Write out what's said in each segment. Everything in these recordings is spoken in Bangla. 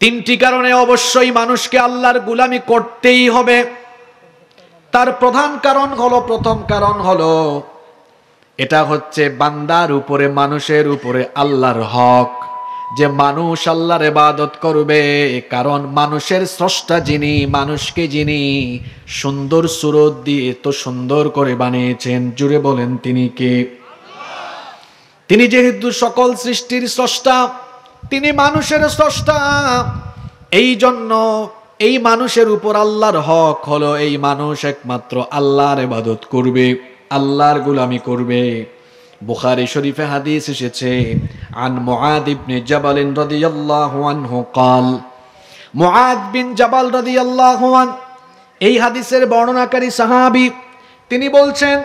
তিনটি কারণে অবশ্যই মানুষকে আল্লাহর গোলামি করতেই হবে। তার প্রথম কারণ হলো এটা হচ্ছে বান্দার উপরে, মানুষের উপরে আল্লাহর হক, যে মানুষ আল্লাহর ইবাদত করবে। কারণ মানুষের স্রষ্টা যিনি, মানুষকে যিনি সুন্দর সুরত দিয়ে তো সুন্দর করে বানিয়েছেন, জুড়ে বলেন তিনি কে? তিনি যেহেতু সকল সৃষ্টির স্রষ্টা, তিনি মানুষের স্রষ্টা। এই জন্য এই মানুষের উপর আল্লাহর হক হলো এই মানুষ একমাত্র আল্লাহর ইবাদত করবে, আল্লাহর গোলামি করবে। বুখারী শরীফে হাদিস এসেছে, আন মুআদ ইবনে জাবাল রাদিয়াল্লাহু আনহু قال, মুআদ বিন জাবাল রাদিয়াল্লাহু আন এই হাদিসের বর্ণনাকারী সাহাবী, তিনি বলছেন,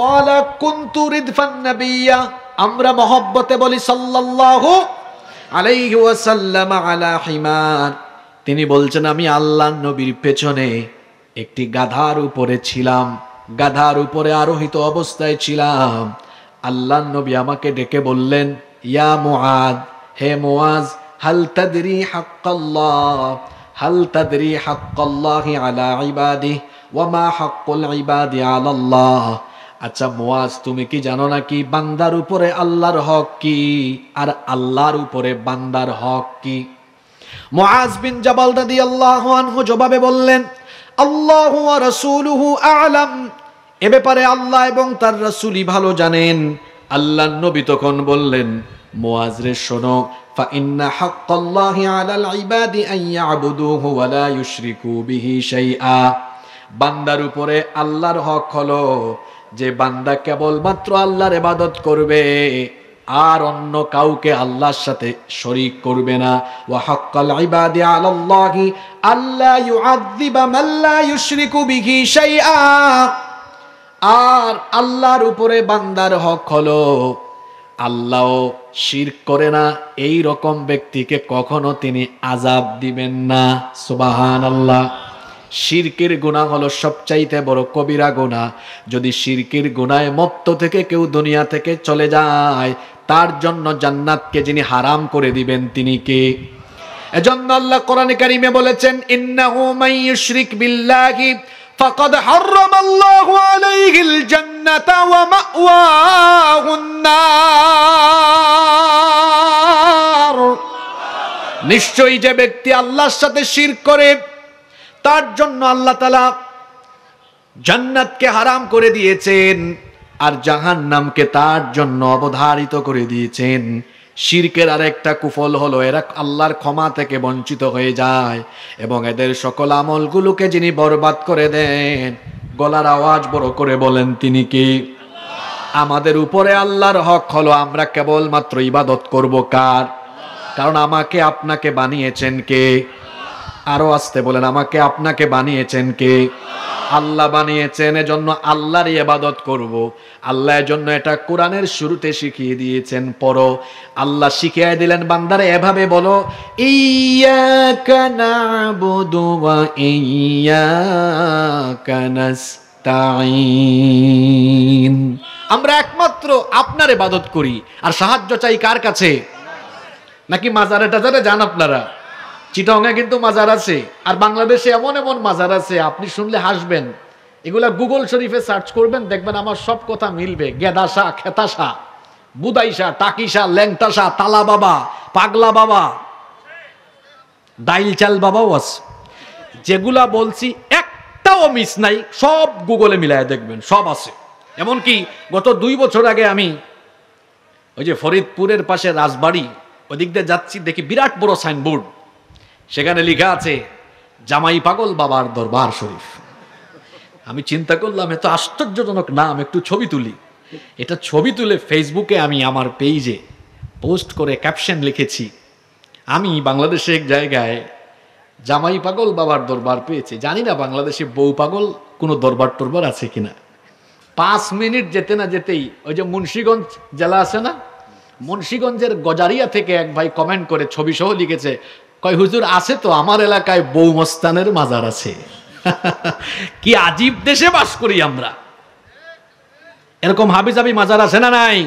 قال كنت ردف النبي, আমরা মহব্বতে বলি সাল্লাল্লাহু আলাইহি ওয়াসাল্লাম আলা হিমার। তিনি বলছেন আমি আল্লাহর নবীর পেছনে একটি গাধার উপরে ছিলাম, গাধার উপরে আরোহিত অবস্থায় ছিলাম। আল্লাহর নবী আমাকে ডেকে বললেন, ইয়া মুআদ, হে মুআজ, হাল তাদরি হাক্কাল্লাহ, হাল তাদরি হাক্কাল্লাহি আলা ইবাদিহি ওয়া মা হাক্কুল ইবাদি আলাল্লাহ। আচ্ছা মুআজ, তুমি কি জানো নাকি বান্দার উপরে আল্লাহর হক কি আর আল্লাহর উপরে বান্দার হক কি? মুআজ বিন জাবাল রাদিয়াল্লাহু আনহু জবাবে বললেন, আল্লাহু ওয়া রাসূলুহু আ'লাম, এ ব্যাপারে আল্লাহ এবং তার রাসূলই ভালো জানেন। আল্লাহর নবী তখন বললেন, মুআজ রে শোনো, ফা ইন্না হাক্কাল্লাহি আলাল ইবাদি আন ইয়াবুদুহু ওয়া লা ইউশরিকু বিহি শাইআ। বান্দার উপরে আল্লাহর হক হলো যে বান্দা কেবলমাত্র আল্লাহর ইবাদত করবে আর অন্য কাউকে আল্লাহর সাথে শরীক করবে না। ওয়া হাক্কাল ইবাদি আলাল্লাহি আল্লা ইউআযযিবা মান লা ইউশরিকু বিহি শাইআ। আর আল্লাহর উপরে বান্দার হক হলো আল্লাহ শিরক করে না, এই রকম ব্যক্তিকে কখনো তিনি আযাব দিবেন না। সুবহানাল্লাহ। শিরকের গুনাহ হলো সবচাইতে বড় কবিরা গুনাহ। যদি শিরকের গুনাহে মত্ত থেকে কেউ দুনিয়া থেকে চলে যায়, তার জন্য জান্নাতকে যিনি হারাম করে দিবেন তিনি কে? এজন্য আল্লাহ কোরআনে কারীমে বলেছেন, ইন্নাহু মান ইউশরিক বিল্লাহি ফাকাদ হারামাল্লাহু আলাইহিল জান্নাতা ওয়া মাওয়াহুন নার। নিশ্চয়ই যে ব্যক্তি আল্লাহর সাথে শিরক করে তার জন্য আল্লাহ তাআলা জান্নাতকে হারাম করে দিয়েছেন আর জাহান্নামকে তার জন্য অবধারিত করে দিয়েছেন। শিরকের আরেকটা কুফল হলো এরা আল্লাহর ক্ষমা থেকে বঞ্চিত হয়ে যায় এবং এদের সকল আমলগুলোকে যিনি বরবাদ করে দেন। গলার আওয়াজ বড় করে বলেন তিনি কি? আমাদের উপরে আল্লাহর হক হলো আমরা কেবলমাত্র ইবাদত করব কার? কারণ আমাকে আপনাকে বানিয়েছেন কে? আরো আস্তে বলেন, আমাকে আপনাকে বানিয়েছেন কে? আল্লাহ বানিয়েছেন, এজন্য আল্লাহরই ইবাদত করব। আল্লাহ এজন্য এটা কোরআনের শুরুতে শিখিয়ে দিয়েছেন, পড়ো। আল্লাহ শিখিয়ে দিলেন বান্দারে এভাবে বলো, ইয়্যাকা না'বুদু ওয়া ইয়্যাকা নাস্তাঈন। আমরা একমাত্র আপনার ইবাদত করি আর সাহায্য চাই কার কাছে? নাকি মাজারে টাজারে যান আপনারা? চিটাগাঙে কিন্তু মাজার আছে, আর বাংলাদেশে এমন এমন মাজার আছে আপনি শুনলে হাসবেন। এগুলা গুগল শরীফে সার্চ করবেন, দেখবেন আমার সব কথা মিলবে। গেদাসা, খেতাসা, বুদাইসা, টাকিসা, ল্যাংটাসা, তালা বাবা, পাগলা বাবা, ডাইল চাল বাবাও আছে। যেগুলা বলছি একটাও মিস নাই, সব গুগলে মিলায় দেখবেন, সব আছে। এমনকি গত 2 বছর আগে আমি ওই যে ফরিদপুরের পাশে রাজবাড়ি ওদিক দিয়ে যাচ্ছি, দেখি বিরাট বড় সাইনবোর্ড, সেখানে লেখা আছে জামাই পাগল বাবার দরবার শরীফ। আমি চিন্তা করলাম এত আশ্চর্যজনক নাম, একটু ছবি তুলি। এটা ছবি তুলে ফেসবুকে আমি আমার পেজে পোস্ট করে ক্যাপশন লিখেছি, আমি বাংলাদেশে এক জায়গায় জামাই পাগল বাবার দরবার পেয়েছি। জানি না বাংলাদেশে বউ পাগল কোনো দরবার টরবার আছে কিনা। 5 মিনিট যেতে না যেতেই ওই যে মুন্সিগঞ্জ জেলা আছে না, মুন্সিগঞ্জের গজারিয়া থেকে এক ভাই কমেন্ট করে ছবি সহ লিখেছে, কয় হুজুর আছে তো আমার এলাকায় বউ মস্তানের মাজার আছে। কি আজীব দেশে বাস করি আমরা। এরকম হাবিজাবি মাজার আছে না নাই?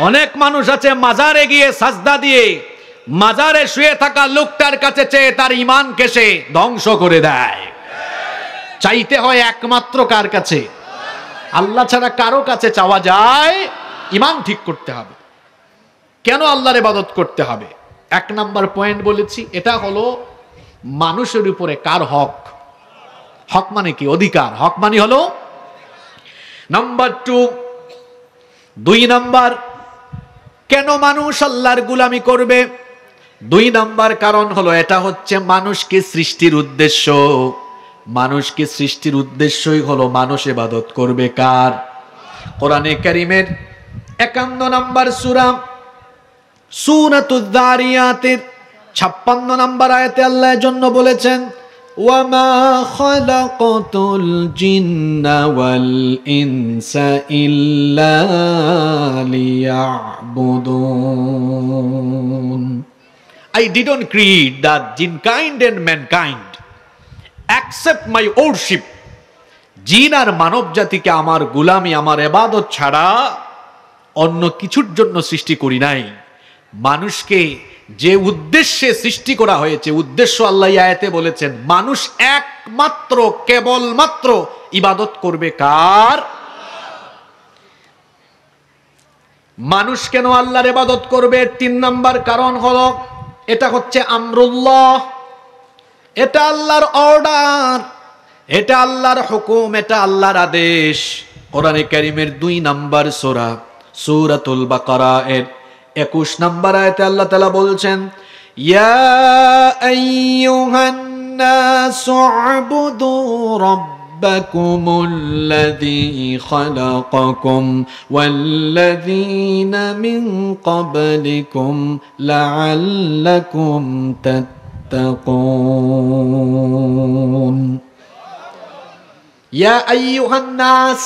অনেক মানুষ আছে মাজারে গিয়ে সাজদা দিয়ে মাজারে শুয়ে থাকা লোকটার কাছে চেয়ে তার ঈমানকে সে ধ্বংস করে দেয়। চাইতে হয় একমাত্র কার কাছে? আল্লাহ ছাড়া কারো কাছে চাওয়া যায়? ঈমান ঠিক করতে হবে। কেন আল্লাহর ইবাদত করতে হবে? এক নাম্বার পয়েন্ট বলেছি, এটা হলো মানুষের উপরে কার হক। হক মানে কি? অধিকার। হক মানে হলো নাম্বার 2। 2 নাম্বার, কেন মানুষ আল্লাহর গোলামি করবে? 2 নাম্বার কারণ হলো, এটা হচ্ছে মানুষকে সৃষ্টির উদ্দেশ্য। মানুষকে সৃষ্টির উদ্দেশ্যই হলো মানুষ ইবাদত করবে কার? কোরআনে কারীমের 51 নাম্বার সূরা, সূরাতুয যারিয়াতের 56 নাম্বার আয়াতে আল্লাহ এর জন্য বলেছেন, ওয়ামা খালাকাতুল জিন্না ওয়াল ইনসা ইল্লা লিয়াবুদুন। I didn't create the jinn kind and mankind except my worship. জিন আর মানব জাতিকে আমার গোলামি, আমার ইবাদত ছাড়া অন্য কিছুর জন্য সৃষ্টি করি নাই। মানুষকে যে উদ্দেশ্যে সৃষ্টি করা হয়েছে, উদ্দেশ্য আল্লাহ আয়াতে বলেছেন, মানুষ একমাত্র কেবলমাত্র ইবাদত করবে কার? মানুষ কেন আল্লাহর ইবাদত করবে? 3 নাম্বার কারণ হলো, এটা হচ্ছে আমরুল্লাহ, এটা আল্লাহর অর্ডার, এটা আল্লাহর হুকুম, এটা আল্লাহর আদেশ। কোরআনে কারীমের 2 নাম্বার সূরা, সূরাতুল বাকারা এর 21 নাম্বার আয়াতে আল্লাহ তাআলা বলছেন, ইয়া আইয়ুহান নাসু উবুদু রাব্বাকুমুল্লাযী খালাকাকুম ওয়াল্লাযীনা মিন ক্বাবলিকুম লাআল্লাকুম তাত্তাকুন। ইয়া আইয়ুহান নাস,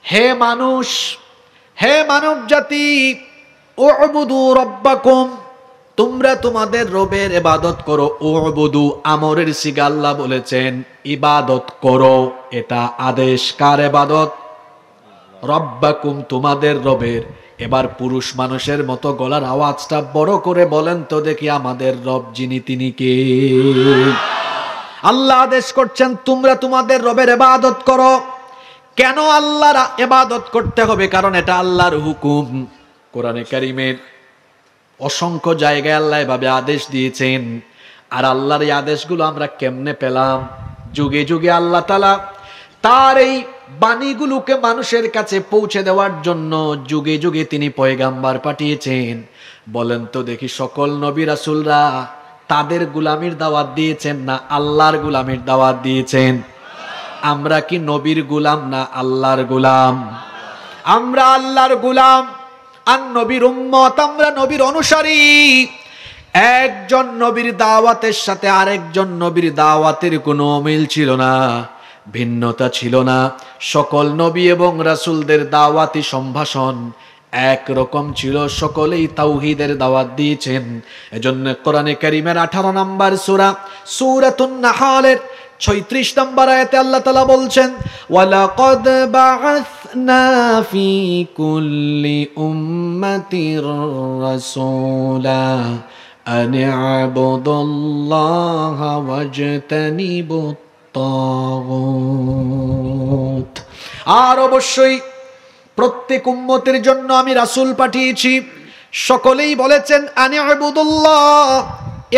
হে মানুষ, হে মানব জাতি, উবুদু রাব্বাকুম, তোমরা তোমাদের রবের ইবাদত করো। উবুদু আমরের সিগা, আল্লাহ বলেছেন ইবাদত করো, এটা আদেশ। কার ইবাদত? রাব্বাকুম, তোমাদের রবের। এবার পুরুষ মানুষের মতো গলার আওয়াজটা বড় করে বলেন তো দেখি, আমাদের রব যিনি তিনি কে? আল্লাহ আদেশ করছেন তোমরা তোমাদের রবের ইবাদত করো। কেন আল্লাহর ইবাদত করতে হবে? কারণ এটা আল্লাহর হুকুম। কোরআনে কারীমের অসংখ্য জায়গায় আল্লাহ এভাবে আদেশ দিয়েছেন। আর আল্লাহর এই আদেশগুলো আমরা কেমনে পেলাম? যুগে যুগে আল্লাহ তাআলা তার এই বাণীগুলোকে মানুষের কাছে পৌঁছে দেওয়ার জন্য যুগে যুগে তিনি পয়গাম্বার পাঠিয়েছেন। বলেন তো দেখি, সকল নবী রাসূলরা তাদের গোলামির দাওয়াত দিয়েছেন না আল্লাহর গোলামির দাওয়াত দিয়েছেন? আমরা কি নবীর গোলাম না আল্লাহর গোলাম? আমরা আল্লাহর গোলাম আর নবীর উম্মত, আমরা নবীর অনুসারী। একজন নবীর দাওয়াতের সাথে আরেকজন নবীর দাওয়াতের কোনো মিল ছিল না, ভিন্নতা ছিল না। সকল নবী এবং রাসূলদের দাওয়াতি সম্ভাষণ একরকম ছিল, সকলেই তাওহীদের দাওয়াত দিয়েছেন। এজন্য কোরআনে কারীমের 18 নম্বর সূরা, সূরাতুন নাহলের 36 নম্বর আয়াতে আল্লাহ তাআলা বলছেন, ওয়ালাকাদ বাআসনা ফি কুল্লি উম্মাতির রাসূলা আন ইবুদুল্লাহা ওয়াজতানিবুত তাগুত। আর অবশ্যই প্রত্যেক উম্মতের জন্য আমি রাসূল পাঠিয়েছি। সকলেই বলেছেন আন ইবুদুল্লাহ,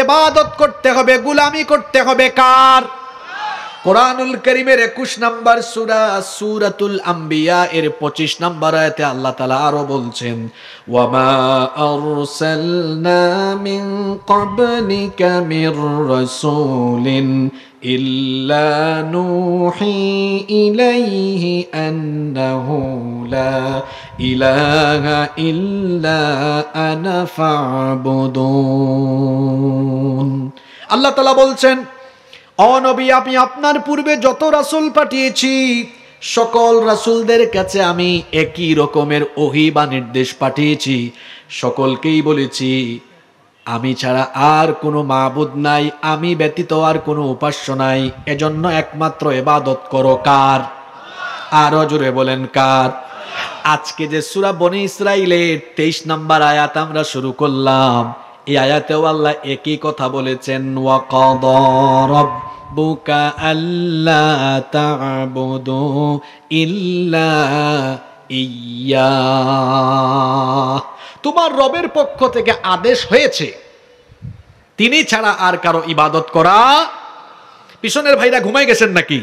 ইবাদত করতে হবে, গোলামি করতে হবে কার? কোরআনুল কারীমের 21 নম্বর সূরা, সূরাতুল আম্বিয়া এর 25 নম্বর আয়াতে আল্লাহ তাআলা আরো বলছেন, ওয়ামা আরসালনা মিন ক্বাবলিকা মির রাসূলিন ইল্লা নূহি ইলাইহি আন্নাহু লা ইলাহা ইল্লা আনা ফা'বুদুন। আল্লাহ তাআলা বলছেন, ও নবী, আমি আপনার পূর্বে যত রাসূল পাঠিয়েছি সকল রাসূলদের কাছে আমি একই রকমের ওহী বা নির্দেশ পাঠিয়েছি। সকলকেই বলেছি আমি ছাড়া আর কোনো মাবুদ নাই, আমি ব্যতীত আর কোনো উপাস্য নাই, এজন্য একমাত্র ইবাদত করো কার? আরো জোরে বলেন কার? আজকে যে সূরা বনী ইসরাঈলের 23 নম্বর আয়াত আমরা শুরু করলাম, এই আয়াতেও আল্লাহ একই কথা বলেছেন, ওয়াকাদা রাব্বুকা আল্লা তা'বুদু ইল্লা ইয়্যা, তোমার রবের পক্ষ থেকে আদেশ হয়েছে তিনি ছাড়া আর কারো ইবাদত করা। পিছনের ভাইরা ঘুমাই গেছেন নাকি?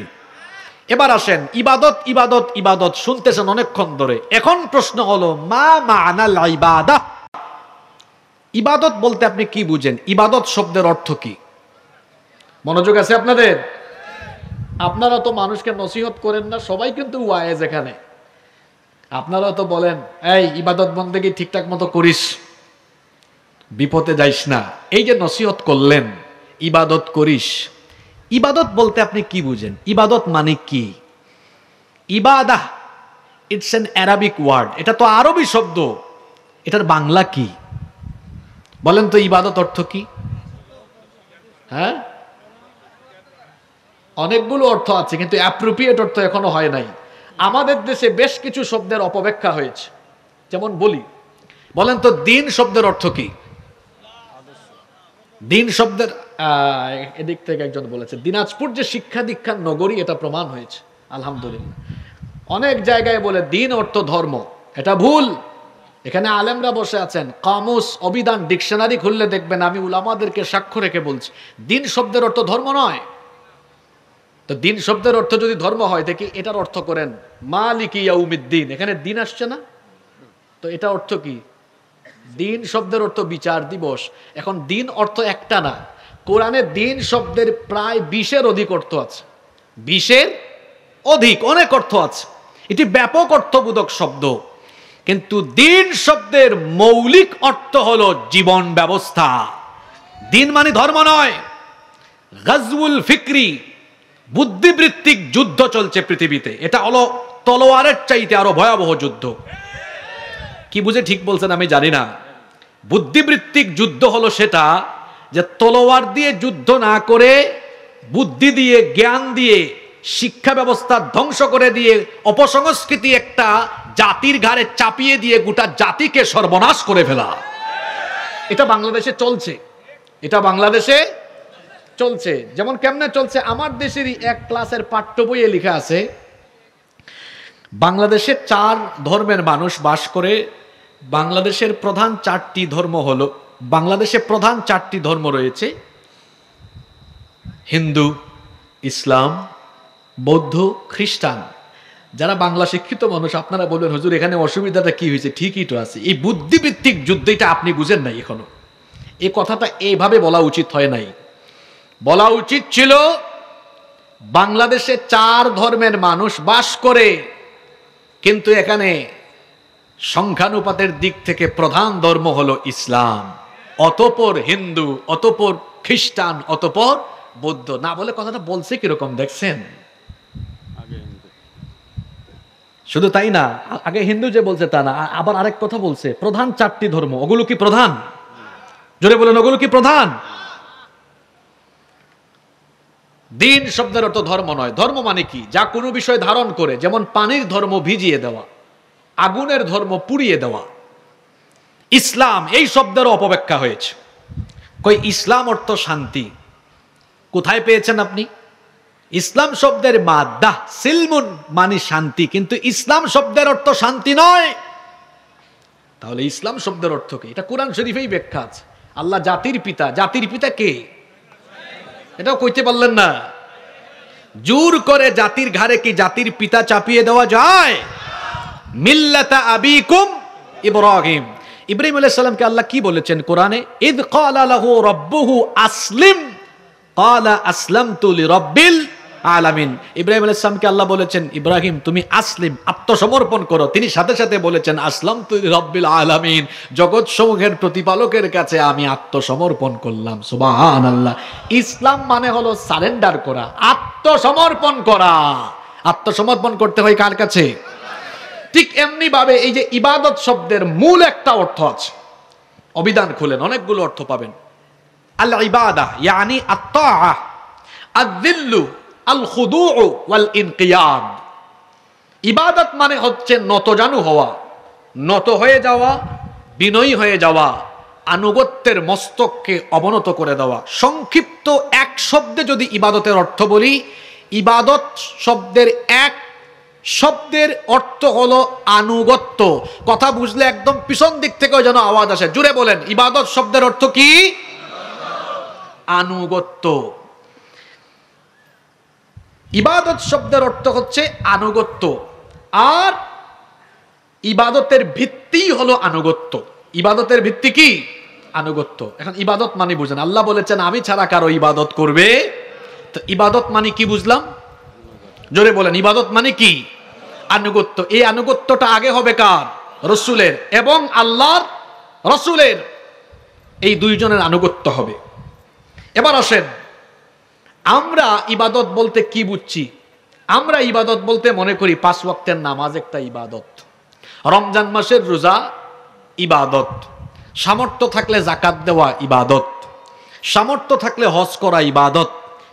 এবার আসেন, ইবাদত ইবাদত ইবাদত শুনতেছেন অনেকক্ষণ ধরে। এখন প্রশ্ন হলো, মা মা'নাল ইবাদাহ, ইবাদত বলতে আপনি কি বুঝেন? ইবাদত শব্দের অর্থ কি? মনোযোগ আছে আপনাদের? আপনারা তো মানুষকে নসিহত করেন না, সবাই কিন্তু ওয়াইজ এখানে। আপনারা তো বলেন, এই ইবাদত বন্দেগী ঠিকঠাক মতো করিস, বিপদে যাইস না। এই যে নসিহত করলেন, ইবাদত করিস, ইবাদত বলতে আপনি কি বুঝেন? ইবাদত মানে কি? ইবাদাহ, ইটস অ্যান অ্যারাবিক ওয়ার্ড, এটা তো আরবি শব্দ, এটার বাংলা কি বলেন তো? ইবাদত অর্থ কি? হ্যাঁ, অনেকগুলো অর্থ আছে, কিন্তু অ্যাপ্রোপ্রিয়েট অর্থ এখনো হয় নাই। আমাদের দেশে বেশ কিছু শব্দের অপব্যাখ্যা হয়েছে। যেমন বলি, বলেন তো দিন শব্দের অর্থ কি? দিন শব্দের এদিক থেকে একজন বলেছে, দিনাজপুর যে শিক্ষা দীক্ষার নগরী, এটা প্রমাণ হয়েছে আলহামদুলিল্লাহ। অনেক জায়গায় বলে দিন অর্থ ধর্ম, এটা ভুল। এখানে আলেমরা বসে আছেন, কামুস, অভিধান, ডিকশনারি খুললে দেখবেন আমি উলামাদেরকে সাক্ষ্য রেখে বলছি, দিন শব্দের অর্থ ধর্ম নয়। তো দিন শব্দের অর্থ যদি ধর্ম হয়, দেখি এটার অর্থ করেন মালিকি ইয়াউমিদ্দিন, এখানে দিন আসছে না? তো এটা অর্থ কি? দিন শব্দের অর্থ বিচার দিবস। এখন দিন অর্থ একটা না, কোরআনে দিন শব্দের প্রায় 20-এর অধিক অর্থ আছে। 20-এর অধিক, অনেক অর্থ আছে। এটি ব্যাপক অর্থবোধক শব্দ, কিন্তু দিন শব্দের মৌলিক অর্থ হলো জীবন ব্যবস্থা। দিন মানে ধর্ম নয়। গাজউল ফিকরি, বুদ্ধিবৃত্তিক যুদ্ধ চলছে পৃথিবীতে, এটা হলো তলোয়ারের চাইতে আরো ভয়াবহ যুদ্ধ। কি বুঝে ঠিক বলছেন আমি জানি না। বুদ্ধিবৃত্তিক যুদ্ধ হলো সেটা যে তলোয়ার দিয়ে যুদ্ধ না করে বুদ্ধি দিয়ে, জ্ঞান দিয়ে, শিক্ষা ব্যবস্থা ধ্বংস করে দিয়ে, অপসংস্কৃতি একটা জাতির ঘাড়ে চাপিয়ে দিয়ে গোটা জাতিকে সর্বনাশ করে ফেলা। এটা বাংলাদেশে চলছে, এটা বাংলাদেশে চলছে। যেমন কেমনে চলছে, আমার দেশেরই এক ক্লাসের পাঠ্য বইয়ে লেখা আছে, বাংলাদেশে 4 ধর্মের মানুষ বাস করে। বাংলাদেশের প্রধান 4টি ধর্ম হলো, বাংলাদেশে প্রধান 4টি ধর্ম রয়েছে, হিন্দু, ইসলাম, বৌদ্ধ, খ্রিস্টান। যারা বাংলা শিক্ষিত মানুষ, আপনারা বলবেন হুজুর এখানে অসুবিধাটা কি হয়েছে? ঠিকই তো আছে, এই বুদ্ধিভিত্তিক যুদ্ধটা আপনি বুঝেন নাই এখনো। এই কথাটা এইভাবে বলা উচিত হয় নাই, বলা উচিত ছিল বাংলাদেশে 4 ধর্মের মানুষ বাস করে, কিন্তু এখানে সংখ্যানুপাতের দিক থেকে প্রধান ধর্ম হলো ইসলাম, অতঃপর হিন্দু, অতঃপর খ্রিস্টান, অতঃপর বৌদ্ধ। না বলে কথাটা বলছে কিরকম দেখছেন? শুধু তাই না, আগে হিন্দু যে বলছে তা না, আবার আরেক কথা বলছে, প্রধান 4টি ধর্ম। ওগুলো কি প্রধান? জোরে বলেন, ওগুলো কি প্রধান? দিন শব্দের অর্থ ধর্ম নয়। ধর্ম মানে কি? যা কোনো বিষয় ধারণ করে, যেমন পানির ধর্ম ভিজিয়ে দেওয়া, আগুনের ধর্ম পুড়িয়ে দেওয়া। ইসলাম এই শব্দের অপব্যাখ্যা হয়েছে। কই ইসলাম অর্থ শান্তি, কোথায় পেয়েছেন আপনি? ইসলাম শব্দের মাদ্দা সিলমুন মানে শান্তি, কিন্তু ইসলাম শব্দের অর্থ শান্তি নয়। তাহলে ইসলাম শব্দের অর্থ কি? এটা কোরআন শরীফেই ব্যাখ্যা আছে। আল্লাহ জাতির পিতা, জাতির পিতা কে? এটাও কইতে পারলেন না। জোর করে জাতির ঘাড়ে কি জাতির পিতা চাপিয়ে দেওয়া যায়? মিল্লাতা আবিকুম ইব্রাহিম, ইব্রাহিম আলাইহিস সালামকে আল্লাহ কি বলেছেন কোরআনে? ইদ ক্বালা লাহু রাব্বুহু আসলিম ক্বালা আসলামতু লিরাব্বিল আলামিন। ইব্রাহিম আলাইহিস সালামকে আল্লাহ বলেছেন, ইব্রাহিম তুমি আসলিম, আত্মসমর্পণ করো। তিনি সাথে সাথে বলেছেন আসলামতু লিরাব্বিল আলামিন, জগৎ সমূহের প্রতিপালকের কাছে আমি আত্মসমর্পণ করলাম। সুবহানাল্লাহ। ইসলাম মানে হলো সারেন্ডার করা, আত্মসমর্পণ করা। আত্মসমর্পণ করতে হয় কার কাছে? ঠিক এমনি ভাবে এই যে ইবাদত শব্দের মূল একটা অর্থ আছে, অভিধান খুলেন অনেকগুলো অর্থ পাবেন। আল ইবাদা ইয়ানি আত-তাআ, আয-যিল্লু, আল খুদুউ ওয়াল ইনকিয়াদ। ইবাদত মানে হচ্ছে নতজানু হওয়া, নত হয়ে যাওয়া, বিনয়ী হয়ে যাওয়া, আনুগত্যের মস্তককে অবনত করে দেওয়া। সংক্ষিপ্ত এক শব্দে যদি ইবাদতের অর্থ বলি, ইবাদত শব্দের এক শব্দের অর্থ হলো আনুগত্য। কথা বুঝলে একদম পিছন দিক থেকেও যেন আওয়াজ আসে, জুড়ে বলেন, ইবাদত শব্দের অর্থ কি? আনুগত্য। ইবাদত শব্দের অর্থ হচ্ছে আনুগত্য, আর ইবাদতের ভিত্তি হলো আনুগত্য। ইবাদতের ভিত্তি কি? আনুগত্য। এখন ইবাদত মানে বুঝেন, আল্লাহ বলেছেন আমি ছাড়া কারো ইবাদত করবে, তো ইবাদত মানে কি বুঝলাম? জোরে বলেন, ইবাদত মানে কি? আনুগত্য। এই আনুগত্যটা আগে হবে কার? রসুলের, এবং আল্লাহর রসুলের, এই দুইজনের আনুগত্য হবে। এবার আসেন, আমরা ইবাদত বলতে কি বুঝছি? আমরা ইবাদত বলতে মনে করি 5 ওয়াক্তের নামাজ একটা ইবাদত, রমজান মাসের রোজা ইবাদত, সামর্থ্য থাকলে যাকাত দেওয়া ইবাদত, সামর্থ্য থাকলে হজ করা ইবাদত,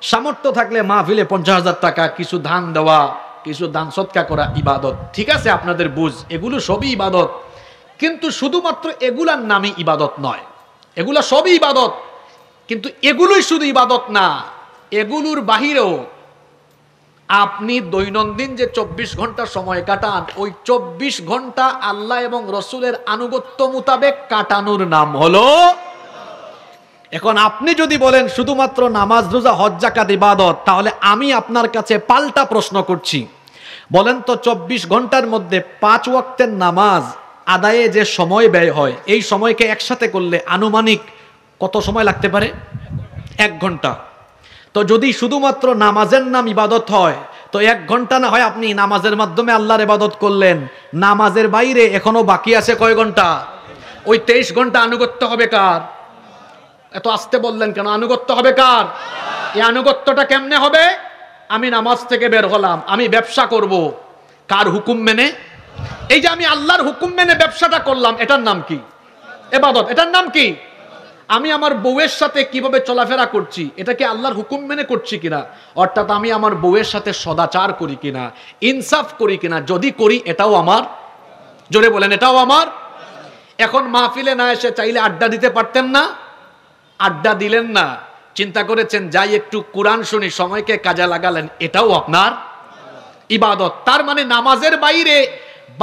সামর্থ্য থাকলে মাহফিলে 50,000 টাকা কিছু দান দেওয়া, কিছু দান সদকা করা ইবাদত। ঠিক আছে, আপনাদের বুঝ, এগুলো সবই ইবাদত, কিন্তু শুধুমাত্র এগুলার নামই ইবাদত নয়। এগুলা সবই ইবাদত, কিন্তু এগুলোই শুধু ইবাদত না, এগুলোর বাহিরেও আপনি দৈনন্দিন যে 24 ঘন্টা সময় কাটান, ওই 24 ঘন্টা আল্লাহ এবং রসুলের আনুগত্য মোতাবেক কাটানোর নাম হলো। এখন আপনি যদি বলেন শুধুমাত্র নামাজ রোজা হজ যাকাত ইবাদত, তাহলে আমি আপনার কাছে পাল্টা প্রশ্ন করছি, বলেন তো 24 ঘন্টার মধ্যে 5 ওয়াক্তের নামাজ আদায়ে যে সময় ব্যয় হয়, এই সময়কে একসাথে করলে আনুমানিক কত সময় লাগতে পারে? 1 ঘন্টা। তো যদি শুধুমাত্র নামাজের নাম ইবাদত হয়, তো 1 ঘন্টা না হয় আপনি নামাজের মাধ্যমে আল্লাহর ইবাদত করলেন, নামাজের বাইরে এখনো বাকি আছে কয় ঘন্টা? ওই 23 ঘন্টা আনুগত্য হবে কার? এত আস্তে বললেন কেন? আনুগত্য হবে কার? এই আনুগত্যটা কেমনে হবে? আমি নামাজ থেকে বের হলাম, আমি ব্যবসা করব, কার হুকুম মেনে? এই যে আমি আল্লাহর হুকুম মেনে ব্যবসাটা করলাম, এটার নাম কি? ইবাদত। এটার নাম কি? আমি আমার বউয়ের সাথে কিভাবে চলাফেরা করছি, এটা কি আল্লাহর হুকুম মেনে করছি কিনা? অর্থাৎ আমি আমার বউয়ের সাথে সদাচার করি কিনা, ইনসাফ করি কিনা, যদি করি এটাও আমার। জোরে বলেন, এটাও আমার। এখন মাহফিলে না এসে চাইলে আড্ডা দিতে পারতেন না? আড্ডা দিলেন না, চিন্তা করেছেন যাই একটু কোরআন শুনি, সময়কে কাজে লাগালেন, এটাও আপনার ইবাদত। তার মানে নামাজের বাইরে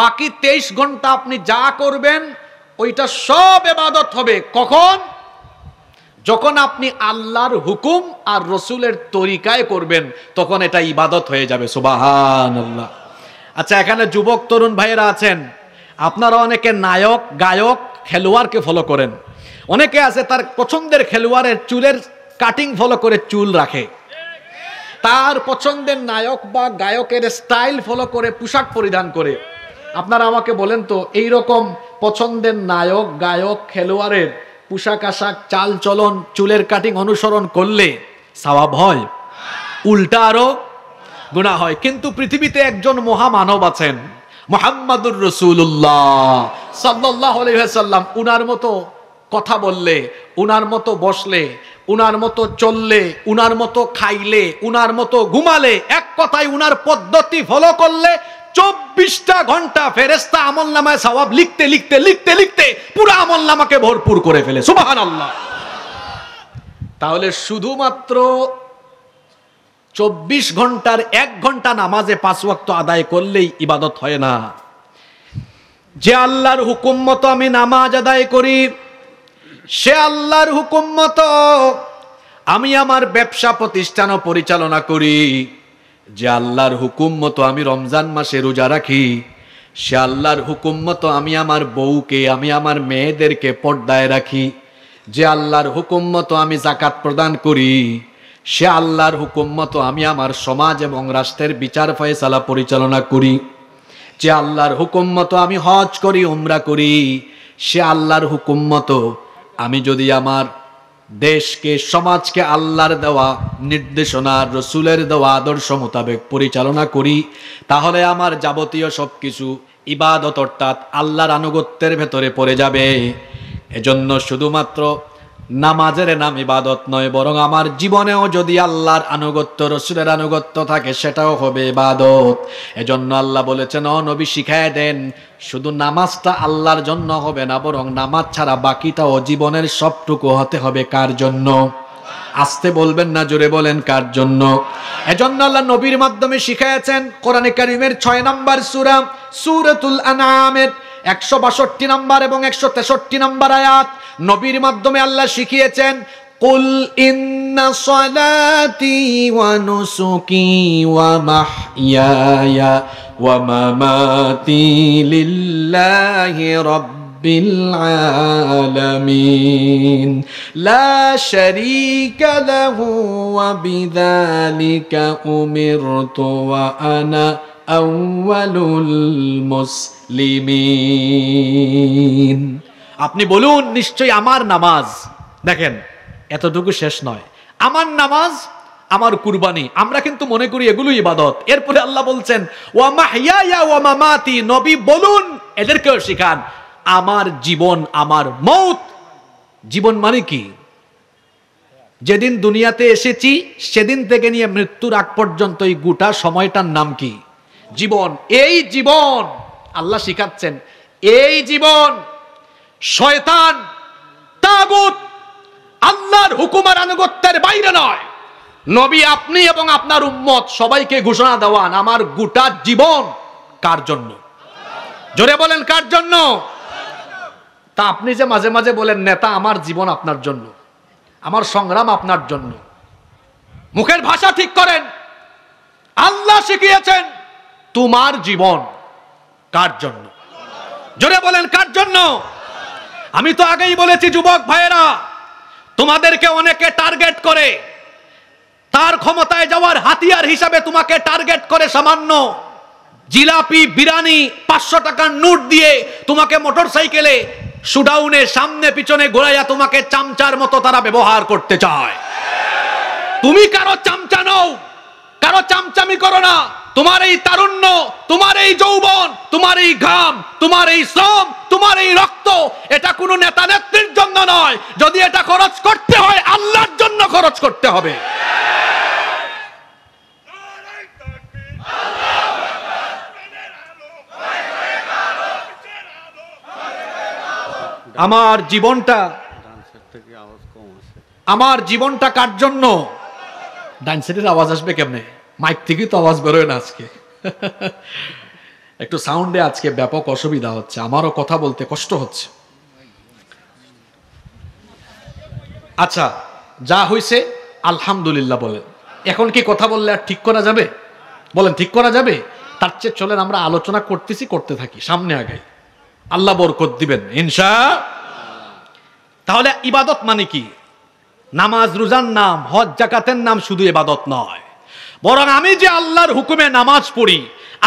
বাকি 23 ঘন্টা আপনি যা করবেন ওইটা সব ইবাদত হবে। কখন? যখন আপনি আল্লাহর হুকুম আর রসুলের তরিকায় করবেন, তখন এটা ইবাদত হয়ে যাবে। সুবহানাল্লাহ। আচ্ছা, এখানে যুবক তরুণ ভাইয়েরা আছেন, আপনারা অনেকে নায়ক, গায়ক, খেলোয়াড়কে ফলো করেন। অনেকে আছে তার পছন্দের খেলোয়াড়ের চুলের কাটিং ফলো করে চুল রাখে, তার পছন্দের নায়ক বা গায়কের স্টাইল ফলো করে পোশাক পরিধান করে। আপনারা আমাকে বলেন তো, এই রকম পছন্দের নায়ক, গায়ক, খেলোয়াড়ের পোশাক আশাক, চাল চলন, চুলের কাটিং অনুসরণ করলে সওয়াব হয়? উল্টা আরো গুনাহ হয়। কিন্তু পৃথিবীতে একজন মহামানব আছেন, মুহাম্মাদুর রাসূলুল্লাহ সাল্লাল্লাহু আলাইহি ওয়াসাল্লাম। উনার মতো কথা বললে, উনার মতো বসলে, উনার মতো চললে, উনার মতো খাইলে, উনার মতো ঘুমালে, এক কথায় উনার পদ্ধতি ফলো করলে 24টা ঘন্টা ফেরেশতা আমলনামায় সওয়াব লিখতে লিখতে লিখতে লিখতে পুরো আমলনামাকে ভরপুর করে ফেলে। সুবহানাল্লাহ। তাহলে শুধুমাত্র 24 ঘন্টার 1 ঘন্টা নামাজে 5 ওয়াক্ত আদায় করলেই ইবাদত হয় না। যে আল্লাহর হুকুম মতো আমি নামাজ আদায় করি, সে আল্লাহর হুকুম মতো আমি আমার ব্যবসা প্রতিষ্ঠান পরিচালনা করি, যে আল্লাহর হুকুম মতো আমি রমজান মাসে রোজা রাখি, সে আল্লাহর হুকুম মতো আমি আমার বউকে, আমি আমার মেয়েদেরকে পর্দায় রাখি, যে আল্লাহর হুকুম মতো আমি যাকাত প্রদান করি, সে আল্লাহর হুকুম মতো আমি আমার সমাজ এবং রাষ্ট্রের বিচার ফয়সালা পরিচালনা করি, যে আল্লাহর হুকুম মতো আমি হজ করি, উমরা করি, সে আল্লাহর হুকুম মতো আমি যদি আমার দেশকে, সমাজকে আল্লাহর দেওয়া নির্দেশনা, রসুলের দেওয়া আদর্শ মোতাবেক পরিচালনা করি, তাহলে আমার যাবতীয় সবকিছু ইবাদত অর্থাৎ আল্লাহর আনুগত্যের ভেতরে পড়ে যাবে। এজন্য শুধুমাত্র নামাজের নাম ইবাদত নয়, বরং আমার জীবনেও যদি আল্লাহর আনুগত্য, রাসূলের আনুগত্য থাকে সেটাও হবে ইবাদত। এজন্য আল্লাহ বলেছেন, ও নবী শিখায় দেন, শুধু নামাজটা আল্লাহর জন্য হবে না, বরং নামাজ ছাড়া বাকিটাও জীবনের সবটুকু হতে হবে কার জন্য? আস্তে বলবেন না, জোরে বলেন, কার জন্য? এজন্য আল্লাহ নবীর মাধ্যমে শিখায়েছেন। কোরআনে কারীমের 6 নম্বর সূরা সূরাতুল আনআমের 162 নম্বর এবং 163 নম্বর আয়াত নবীর মাধ্যমে আল্লাহ শিখিয়েছেন, কুল ইন্না সালাতি ওয়া নুসুকি ওয়া মাহইয়ায়া ওয়া মামাতি লিল্লাহি রাব্বিল আলামিন লা শারীকা লাহু ওয়া বিযালিকা উমিরতু ওয়া আনা আউয়ালুল মুসলিমিন। আপনি বলুন, নিশ্চয়ই আমার নামাজ, দেখেন এতটুকু শেষ নয়, আমার নামাজ, আমার কুরবানি, আমরা কিন্তু মনে করি এগুলো ইবাদত। এরপরে আল্লাহ বলছেন, ওয়া মাহইয়ায়া ওয়া মামাতি, নবী বলুন, এদেরকেও শিখান, আমার জীবন, আমার মৌত। জীবন মানে কি? যেদিন দুনিয়াতে এসেছি সেদিন থেকে নিয়ে মৃত্যুর আগ পর্যন্ত এই গোটা সময়টার নাম কি? জীবন। এই জীবন আল্লাহ শিখাচ্ছেন, এই জীবন শয়তান, তাগুত, আল্লাহর হুকুমের আনুগত্যের বাইরে নয়। নবী আপনি এবং আপনার উম্মত সবাইকে ঘোষণা দেওয়ান, আমার গোটা জীবন কার জন্য? জোরে বলেন, কার জন্য? তা আপনি যে মাঝে মাঝে বলেন, নেতা আমার জীবন আপনার জন্য, আমার সংগ্রাম আপনার জন্য, মুখের ভাষা ঠিক করেন। আল্লাহ শিখিয়েছেন, তোমার জীবন কার জন্য? জোরে বলেন, কার জন্য? আমি তো আগেই বলেছি, যুবক ভাইয়েরা, তোমাদেরকে অনেকে টার্গেট করে, তার ক্ষমতায় যাওয়ার হাতিয়ার হিসাবে তোমাকে টার্গেট করে সামান্য জিলাপি, বিরিয়ানি, 500 টাকার নোট দিয়ে তোমাকে মোটরসাইকেলে শুডাউনে সামনে পিছনে ঘোরাইয়া তোমাকে চামচার মতো তারা ব্যবহার করতে চায়। তুমি কারো চামচা নও, কারো চামচামি করো না। তোমার এই তারুণ্য, তোমার এই যৌবন, তোমার এই ঘাম, তোমার এই শ্রম, তোমার এই রক্ত, এটা কোনো নেতা নেত্রীর জন্য নয়। যদি এটা খরচ করতে হয়, আল্লাহর জন্য খরচ করতে হবে। আমার জীবনটা, আমার জীবনটা কার জন্য? ডান সাইডের আওয়াজ আসবে কেমনে? মাইক থেকে তো আওয়াজ বেরোয় না আজকে। একটু সাউন্ডে আজকে ব্যাপক অসুবিধা হচ্ছে, আমারও কথা বলতে কষ্ট হচ্ছে। আচ্ছা, যা হইছে আলহামদুলিল্লাহ বলেন। এখন কি কথা বললে আর ঠিক করা যাবে? বলেন, ঠিক করা যাবে? তার চেয়ে চলেন আমরা আলোচনা করতেছি, করতে থাকি, সামনে আগাই, আল্লাহ বরকত দিবেন ইনশাআল্লাহ। তাহলে ইবাদত মানে কি? নামাজ রোজার নাম, হজ যাকাতের নাম শুধু ইবাদত নয়, বরং আমি যে আল্লাহর হুকুমে নামাজ পড়ি,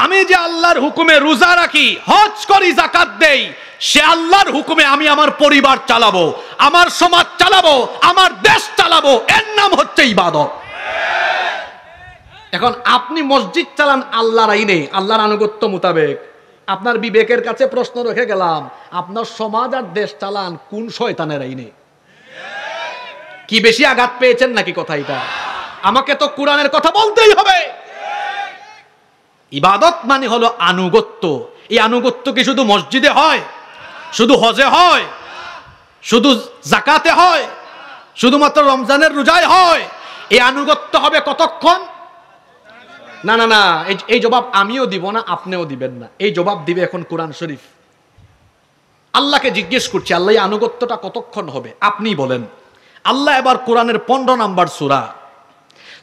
আমি যে আল্লাহর হুকুমে রোজা রাখি, হজ করি, যাকাত দেই, সে আল্লাহর হুকুমে আমি আমার পরিবার চালাবো, আমার সমাজ চালাবো, আমার দেশ চালাবো, এর নাম হচ্ছে ইবাদত। এখন আপনি মসজিদ চালান আল্লাহর আইনে, আল্লাহর আনুগত্য মোতাবেক। আপনার বিবেকের কাছে প্রশ্ন রেখে গেলাম, আপনার সমাজ আর দেশ চালান কোন শয়তানের আইনে? কি বেশি আঘাত পেয়েছেন নাকি কথা? এটা আমাকে তো কোরআনের কথা বলতেই হবে। ইবাদত মানে হলো আনুগত্য। এই আনুগত্য কি শুধু মসজিদে হয়, শুধু হজে হয়, শুধু যাকাতে হয়, শুধুমাত্র রমজানের রোজায় হয়? এই আনুগত্য হবে কতক্ষণ? না না না, এই জবাব আমিও দিব না, আপনিও দিবেন না। এই জবাব দিবে এখন কোরআন শরীফ। আল্লাহকে জিজ্ঞেস করছি, আল্লাহ এই আনুগত্যটা কতক্ষণ হবে? আপনি বলেন। আল্লাহ এবার কোরআনের 15 নম্বর সূরা,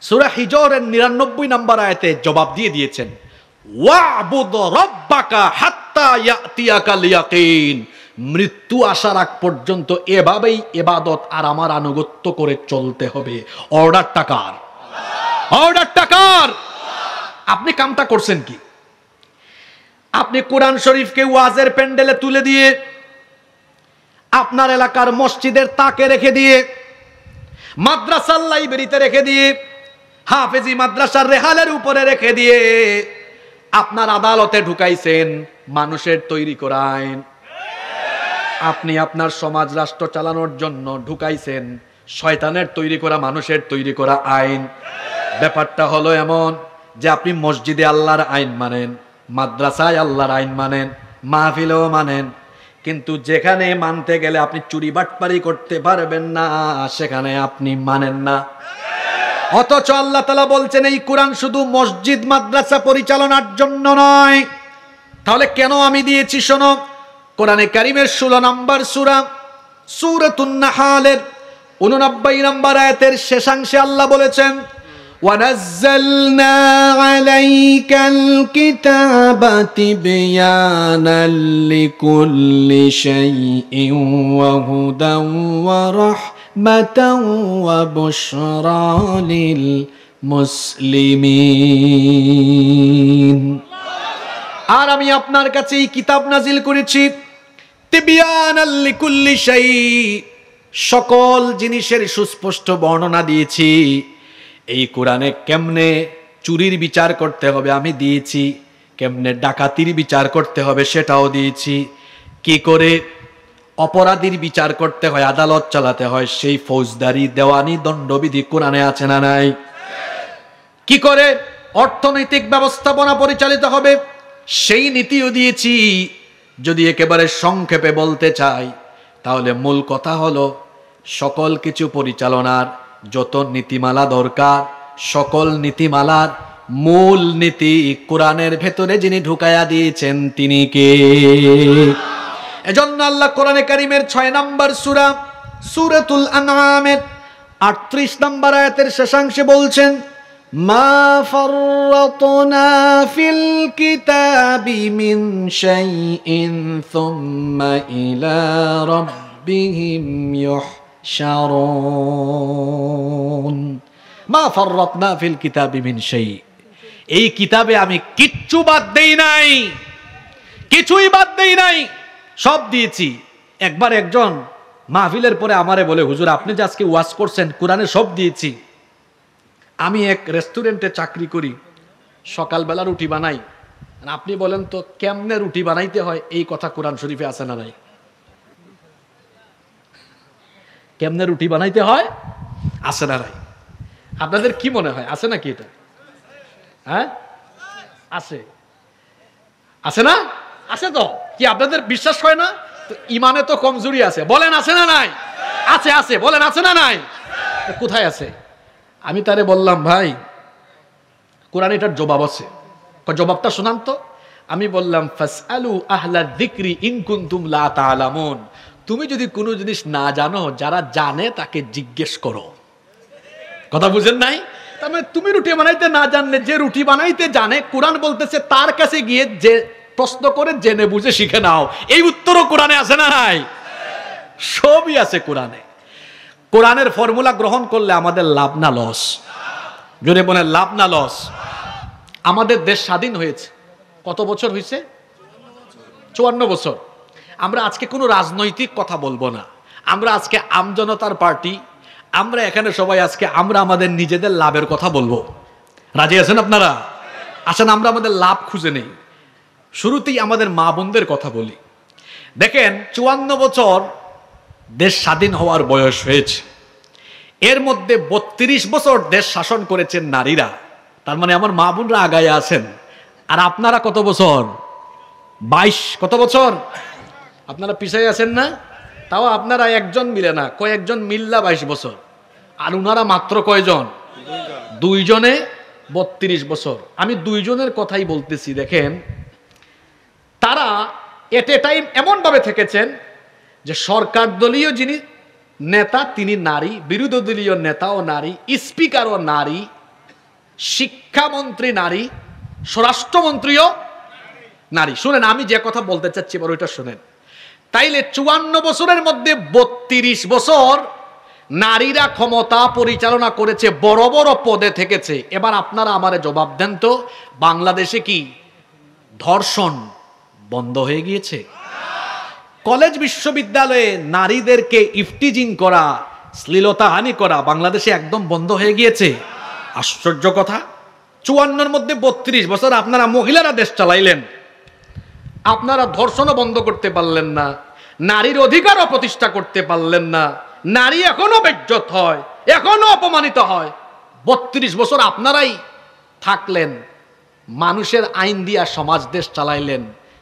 সূরা হিজরের 99 নম্বর আয়াতে জবাব দিয়ে দিয়েছেন, ওয়া'বুদ রাব্বাকা হাত্তা ইয়াতিয়াকাল ইয়াকিন। মৃত্যু আসার আগ পর্যন্ত এভাবেই ইবাদত আর আমার আনুগত্য করে চলতে হবে। অর্ডারটা কার? অর্ডারটা কার? আপনি কামটা করছেন কি? আপনি কোরআন শরীফকে ওয়াজের প্যান্ডেলে তুলে দিয়ে, আপনার এলাকার মসজিদের তাকে রেখে দিয়ে, মাদ্রাসার লাইব্রেরিতে রেখে দিয়ে, হাফেজি মাদ্রাসার রেহালের উপরে রেখে দিয়ে আপনার আদালতে ঢুকাইছেন মানুষের তৈরি করা আইন। আপনি আপনার সমাজ রাষ্ট্র চালানোর জন্য ঢুকাইছেন শয়তানের তৈরি করা, মানুষের তৈরি করা আইন। ব্যাপারটা হলো এমন যে আপনি মসজিদে আল্লাহর আইন মানেন, মাদ্রাসায় আল্লাহর আইন মানেন, মাহফিলেও মানেন, কিন্তু যেখানে মানতে গেলে আপনি চুরি বাটপারি করতে পারবেন না, সেখানে আপনি মানেন না। অথচ আল্লাহ তাআলা বলছেন এই কোরআন শুধু মসজিদ মাদ্রাসা পরিচালনার জন্য নয়। তাহলে কেন আমি দিয়েছি? শোনো, কোরআনে কারীমের 16 নম্বর সূরা সূরাতুন নাহলের 89 নম্বর আয়াতের শেষাংশে আল্লাহ বলেছেন, ওয়ানাজ্জালনা আলাইকাল কিতাবা তিবয়ানাল লিকুল্লি শাইইন ওয়া হুদান ওয়া রাহমাতান ওয়া বুশরা লিল মুসলিমিন। আর আমি আপনার কাছে এই কিতাব নাজিল করেছি তিবয়ানাল লিকুল্লি শাই, সকল জিনিসের সুস্পষ্ট বর্ণনা দিয়েছি। এই কোরআনে কেমনে চুরির বিচার করতে হবে আমি দিয়েছি, কেমনে ডাকাতির বিচার করতে হবে সেটাও দিয়েছি, কি করে অপরাধীর বিচার করতে হয়, আদালত চালাতে হয়, সেই ফৌজদারি দেওয়ানি দণ্ডবিধি কোরআনে আছে না নাই? কি করে অর্থনৈতিক ব্যবস্থাপনা পরিচালিত হবে সেই নীতিও দিয়েছি। যদি একেবারে সংক্ষেপে বলতে চাই তাহলে মূল কথা হলো সকল কিছু পরিচালনার যত নীতিমালা দরকার, সকল নীতিমালার মূল নীতি কোরআনের ভেতরে যিনি ঢুকায়া দিয়েছেন তিনি কে? এজন্য আল্লাহ কোরআনে কারীমের 6 নম্বর সূরা সূরাতুল আনআমের 38 নম্বর আয়াতের শেষাংশে বলছেন, মা ফাররাতনা ফিল কিতাবি মিন শাইইন সুম্মা ইলা রাব্বিহিম ইউহশারুন। মা ফাররাতনা ফিল কিতাবি মিন শাই, এই কিতাবে আমি কিচ্ছু বাদ দেই নাই, কিছুই বাদ দেই নাই, সব দিয়েছি। একবার একজন মাহফিলের পরে আমারে বলে, হুজুর আপনি যে আজকে ওয়াজ করছেন কোরআনে সব দিয়েছি। আমি এক রেস্টুরেন্টে চাকরি করি, সকালবেলা রুটি বানাই, আপনি বলেন তো কেমনে রুটি বানাইতে হয় এই কথা কোরআন শরীফে আছে না নাই? কেমনে রুটি বানাইতে হয় আছে না নাই? আপনাদের কি মনে হয় আছে নাকি এটা? হ্যাঁ আছে, আছে না? আছে তো, কি আপনাদের বিশ্বাস হয় না? তো ইমানে তো কমজোরি আছে, বলেন আছে না নাই? আছে, আছে, বলেন আছে না নাই? কোথায় আছে? আমি তারে বললাম, ভাই কোরআন এটার জবাব আছে, জবাবটা শোনান তো। আমি বললাম, ফাসআলু আহলা যিকরি ইন কুনতুম লা তা'লামুন, তুমি যদি কোনো জিনিস না জানো, যারা জানে তাকে জিজ্ঞেস করো। কথা বুঝেন নাই? তার মানে তুমি রুটি বানাইতে না জানলে যে রুটি বানাইতে জানে, কোরআন বলতেছে তার কাছে গিয়ে যে প্রশ্ন করে জেনে বুঝে শিখে নাও। এই উত্তরও কোরআনে আছে না নাই? সবই আছে কোরআনে। কোরআনের ফর্মুলা গ্রহণ করলে আমাদের লাভ না লস? জোরে বলেন লাভ না লস? আমাদের দেশ স্বাধীন হয়েছে কত বছর হয়েছে? 54 বছর। আমরা আজকে কোনো রাজনৈতিক কথা বলবো না, আমরা আজকে আমজনতার পার্টি, আমরা এখানে সবাই আজকে আমরা আমাদের নিজেদের লাভের কথা বলবো। রাজি আছেন আপনারা? আসেন আমরা আমাদের লাভ খুঁজে নেই। শুরুতেই আমাদের মা বোনদের কথা বলি। দেখেন 54 বছর দেশ স্বাধীন হওয়ার বয়স হয়েছে, এর মধ্যে 32 বছর দেশ শাসন করেছেন নারীরা। তার মানে আমার মা বোনরা আগায় আছেন। আর আপনারা কত বছর? 22। কত বছর? আপনারা পিছিয়ে আছেন না? তাও আপনারা একজন মিলে না, কয়েকজন মিল্লা 22 বছর, আর উনারা মাত্র কয়জন? 2 জনে 32 বছর। আমি 2 জনের কথাই বলতেছি। দেখেন তারা এট এ টাইম এমন ভাবে থেকেছেন যে সরকার দলীয় যিনি নেতা তিনি নারী, বিরোধী দলীয় নেতাও নারী, স্পিকারও নারী, শিক্ষামন্ত্রী নারী, স্বরাষ্ট্রমন্ত্রীও নারী। শুনেন আমি যে কথা বলতে চাচ্ছি এবার ওইটা শুনেন। তাইলে 54 বছরের মধ্যে 32 বছর নারীরা ক্ষমতা পরিচালনা করেছে, বড় বড় পদে থেকেছে। এবার আপনারা আমারে জবাব দেন তো, বাংলাদেশে কি ধর্ষণ বন্ধ হয়ে গিয়েছে? কলেজ বিশ্ববিদ্যালয়ে নারীদেরকে ইফটিজিং করা, শ্লীলতাহানি করা বাংলাদেশে একদম বন্ধ হয়ে গিয়েছে? আশ্চর্য কথা। 54 মধ্যে 32 বছর আপনারা মহিলারা দেশ চালাইলেন, আপনারা ধর্ষণও বন্ধ করতে পারলেন না, নারীর অধিকারও প্রতিষ্ঠা করতে পারলেন না। নারী এখনো বেজ্জত হয়, এখনো অপমানিত হয়। 32 বছর আপনারাই থাকলেন, মানুষের আইন দিয়া সমাজ দেশ চালাইলেন,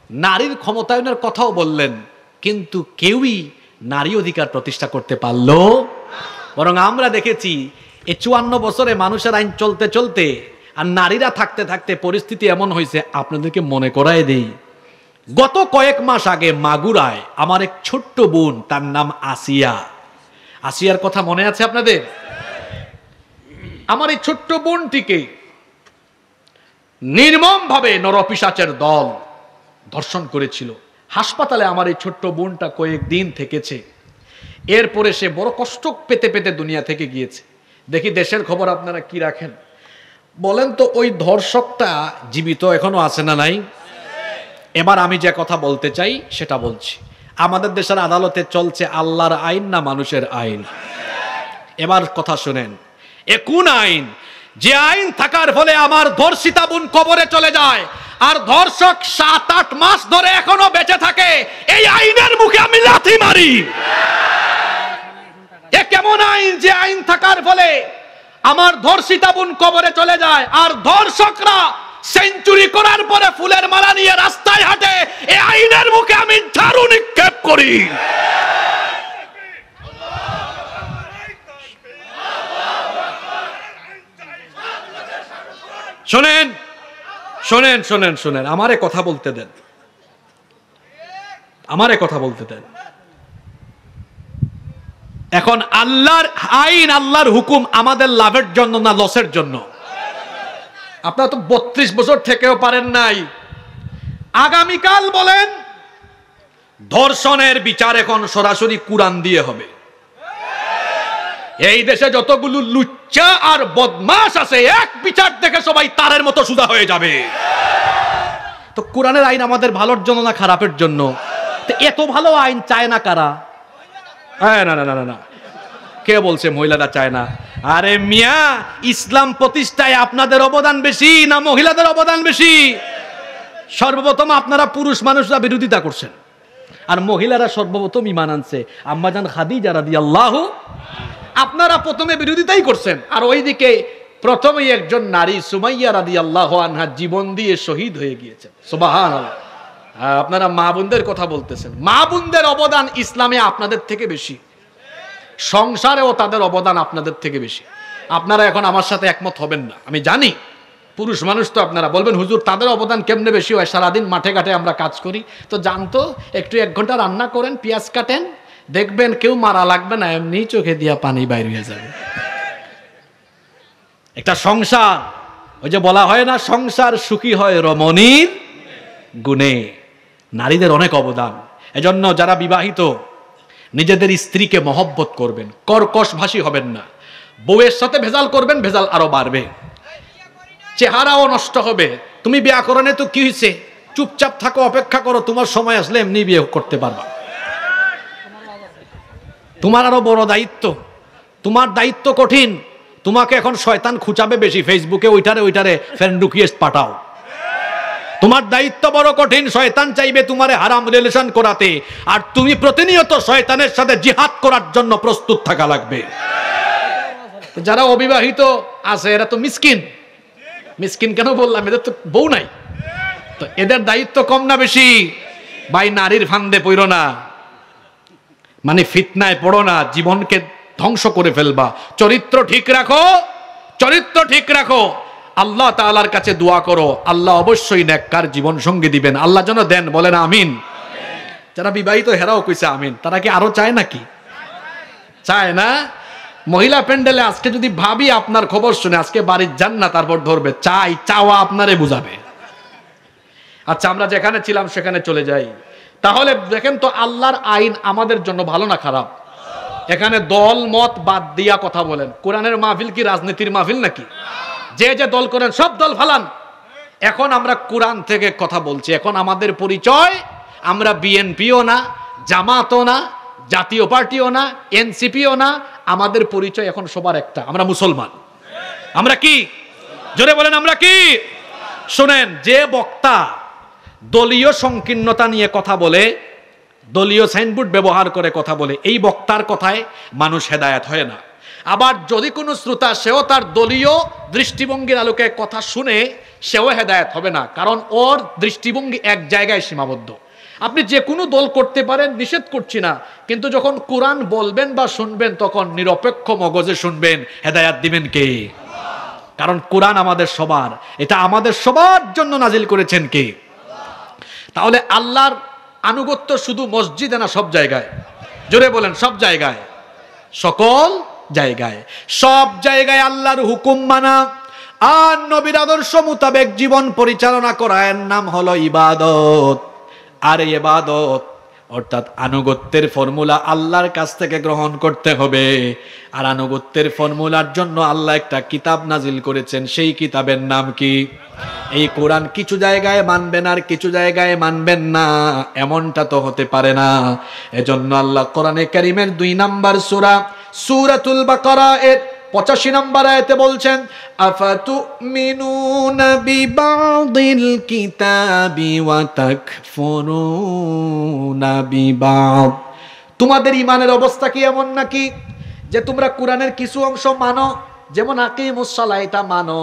নারীর ক্ষমতায়নের কথাও বললেন, কিন্তু কেউই নারী অধিকার প্রতিষ্ঠা করতে পারলো। বরং আমরা দেখেছি এই 54 বছরে মানুষের আইন চলতে চলতে আর নারীরা থাকতে থাকতে পরিস্থিতি এমন হয়েছে। আপনাদেরকে মনে করায় দেই, গত কয়েক মাস আগে মাগুরায় আমার এক ছোট্ট বোন, তার নাম আসিয়া। আসিয়ার কথা মনে আছে আপনাদের? আমার এই ছোট্ট বোনটিকে নির্মমভাবে নরপিশাচের দল ধর্ষণ করেছিল। হাসপাতালে আমার এই ছোট্ট বোনটা কয়েকদিন থেকেছে। এরপরে সে বড় কষ্ট পেতে পেতে দুনিয়া থেকে গিয়েছে। দেখি দেশের খবর আপনারা কি রাখেন বলেন তো। ওই ধর্ষকটা জীবিত এখনো আছে না নাই? এবার আমি যে কথা বলতে চাই সেটা বলছি। আমাদের দেশের আদালতে চলছে আল্লাহর আইন না মানুষের আইন? এবার কথা শুনেন, এ কোন আইন? যে আইন থাকার ফলে আমার ধর্ষিতা বোন কবরে চলে যায় আর ধর্ষক 7-8 মাস ধরে এখনো বেঁচে থাকে, এই আইনের মুখে আমি লাথি মারি। এ কেমন আইন যে আইন থাকার ফলে আমার ধর্ষিতা বোন কবরে চলে যায় আর ধর্ষকরা সেঞ্চুরি করার পরে ফুলের মালা নিয়ে রাস্তায় হাঁটে? এই আইনের মুখে আমি ঝাড়ু নিক্ষেপ করি। শোনেন শোনেন শোনেন শোনেন, আমারে কথা বলতে দেন, আমারে কথা বলতে দেন। এখন আল্লাহর আইন, আল্লাহর হুকুম আমাদের লাভের জন্য না লসের জন্য? আপনারা তো 32 বছর থেকেও পারেন নাই। আগামীকাল বলেন ধর্ষণের বিচার এখন সরাসরি কুরআন দিয়ে হবে। এই দেশে যতগুলো লুচ্চা আর বদমাশ আছে, এক বিচার দেখে সবাই তারের মতো সুদা হয়ে যাবে। তো কুরআনের আইন আমাদের ভালোর জন্য না খারাপের জন্য? তো এত ভালো আইন চায় না কারা? না না না না, কে বলছে মহিলারা চায় না? আরে মিয়া, ইসলাম প্রতিষ্ঠায় আপনাদের অবদান বেশি না মহিলাদের অবদান বেশি? সর্বপ্রথম আপনারা পুরুষ মানুষরা বিরোধিতা করছেন আর মহিলারা সর্বপ্রথম ঈমান আনছে। আম্মাজান খাদিজা রাদিয়াল্লাহু, আপনারা প্রথমে বিরোধিতাই করছেন। আর ওইদিকে প্রথমেই একজন নারী সুমাইয়া রাদিয়াল্লাহু আনহা জীবন দিয়ে শহীদ হয়ে গিয়েছেন। সুবহানাল্লাহ। আপনারা মা বোনদের কথা বলতেছেন। মা বোনদের অবদান ইসলামে আপনাদের থেকে বেশি, সংসারেও তাদের অবদান আপনাদের থেকে বেশি। আপনারা এখন আমার সাথে একমত হবেন না, আমি জানি। পুরুষ মানুষ তো আপনারা বলবেন, হুজুর তাদের অবদান কেমনে বেশি হয়? সারাদিন মাঠে ঘাটে আমরা কাজ করি। তো জানতো, একটু 1 ঘন্টা রান্না করেন, পেঁয়াজ কাটেন, দেখবেন কেউ মারা লাগবে না, এমনি চোখে দিয়া পানি বাইর হয়ে যাবে। একটা সংসার, ওই যে বলা হয় না, সংসার সুখী হয় রমণীর গুণে। নারীদের অনেক অবদান। এজন্য যারা বিবাহিত নিজেদের স্ত্রীকে মহব্বত করবেন, কর্কশ ভাষী হবেন না। বউয়ের সাথে ভেজাল করবেন, ভেজাল আরো বাড়বে, চেহারাও নষ্ট হবে। তুমি বিয়ে করো না তো কি হয়েছে? চুপচাপ থাকো, অপেক্ষা করো, তোমার সময় আসলে এমনি বিয়ে করতে পারবা। তোমার আরো বড় দায়িত্ব, তোমার দায়িত্ব কঠিন। তোমাকে এখন শয়তান খুঁচাবে বেশি, ফেসবুকে ওইটারে ফ্রেন্ড রিকোয়েস্ট পাঠাও। তোমার দায়িত্ব বড় কঠিন। শয়তান চাইবে তোমারে হারাম রিলেশন করাতে, আর তুমি প্রতিনিয়ত শয়তানের সাথে জিহাদ করার জন্য প্রস্তুত থাকা লাগবে। যারা অবিবাহিত আছে এরা তো মিসকিন। মিসকিন কেন বললাম? এদের তো বউ নাই। তো এদের দায়িত্ব কম না বেশি? ভাই, নারীর ফান্দে পড়ো না, মানে ফিতনায় পড়ো না, জীবনকে ধ্বংস করে ফেলবা। চরিত্র ঠিক রাখো, চরিত্র ঠিক রাখো। আল্লাহ তাআলার কাছে দোয়া করো, আল্লাহ অবশ্যই নেককার জীবন সঙ্গী দিবেন। আল্লাহ যেন দেন, বলেন আমিন। যারা বিবাহিত হেরাও কইছে আমিন। তারা কি আরো চায় নাকি? চায় না? মহিলা প্যান্ডেলে আজকে যদি ভাবি আপনার খবর শুনে আজকে বাড়ির যান না, তারপর ধরবে চাই, চাওয়া আপনারে বুঝাবে। আচ্ছা, আমরা যেখানে ছিলাম সেখানে চলে যাই। তাহলে দেখেন তো আল্লাহর আইন আমাদের জন্য ভালো না খারাপ? এখানে দল মত বাদ দিয়া কথা বলেন। কোরআনের মাহফিল কি রাজনীতির মাহফিল নাকি? যে যে দল করেন সব দল ফালান। এখন আমরা কোরআন থেকে কথা বলছি। এখন আমাদের পরিচয়, আমরা বিএনপিও না, জামাতও না, জাতীয় পার্টিও না, এনসিপিও না। আমাদের পরিচয় এখন সবার একটা, আমরা মুসলমান। আমরা কি? জোরে বলেন, আমরা কি? শোনেন, যে বক্তা দলীয় সংকীর্ণতা নিয়ে কথা বলে, দলীয় সাইনবোর্ড ব্যবহার করে কথা বলে, এই বক্তার কথায় মানুষ হেদায়েত হয় না। আবার যদি কোনো শ্রোতা সেও তার দলীয় দৃষ্টিভঙ্গির আলোকে কথা শুনে, সেও হেদায়েত হবে না, কারণ ওর দৃষ্টিভঙ্গি এক জায়গায় সীমাবদ্ধ। আপনি যে কোনো দল করতে পারেন, নিষেধ করছি না, কিন্তু যখন কোরআন বলবেন বা শুনবেন তখন নিরপেক্ষ মগজে শুনবেন। হেদায়েত দিবেন কে? কারণ কোরআন আমাদের সবার, এটা আমাদের সবার জন্য নাজিল করেছেন কে? তাহলে আল্লাহর আনুগত্য শুধু মসজিদে না, সব জায়গায়? জোরে বলেন, সব জায়গায়, সকল জায়গায়, সব জায়গায় আল্লাহর হুকুম মানা আর নবীর আদর্শ মোতাবেক জীবন পরিচালনা করা এর নাম হলো ইবাদত। আর এই ইবাদত অর্থাৎ আনুগত্যের ফর্মুলা আল্লাহর কাছ থেকে গ্রহণ করতে হবে। আর আনুগত্যের ফর্মুলার জন্য আল্লাহ একটা কিতাব নাজিল করেছেন, সেই কিতাবের নাম কি? এই কোরআন কিছু জায়গায় মানবেন আর কিছু জায়গায় মানবেন না, এমনটা তো হতে পারে না। এজন্য আল্লাহ কোরআনে কারীমের 2 নম্বর সূরা সূরাতুল বাকারা এর 85 নম্বর আয়াতে বলছেন, আফাতুমিনুনা বিবাদিল কিতাবি ওয়া তাকফুরুনা বিবাদ। তোমাদের ঈমানের অবস্থা কি এমন নাকি যে তোমরা কোরআনের কিছু অংশ মানো, যেমন আকিমুস সালাহ, এটা মানো,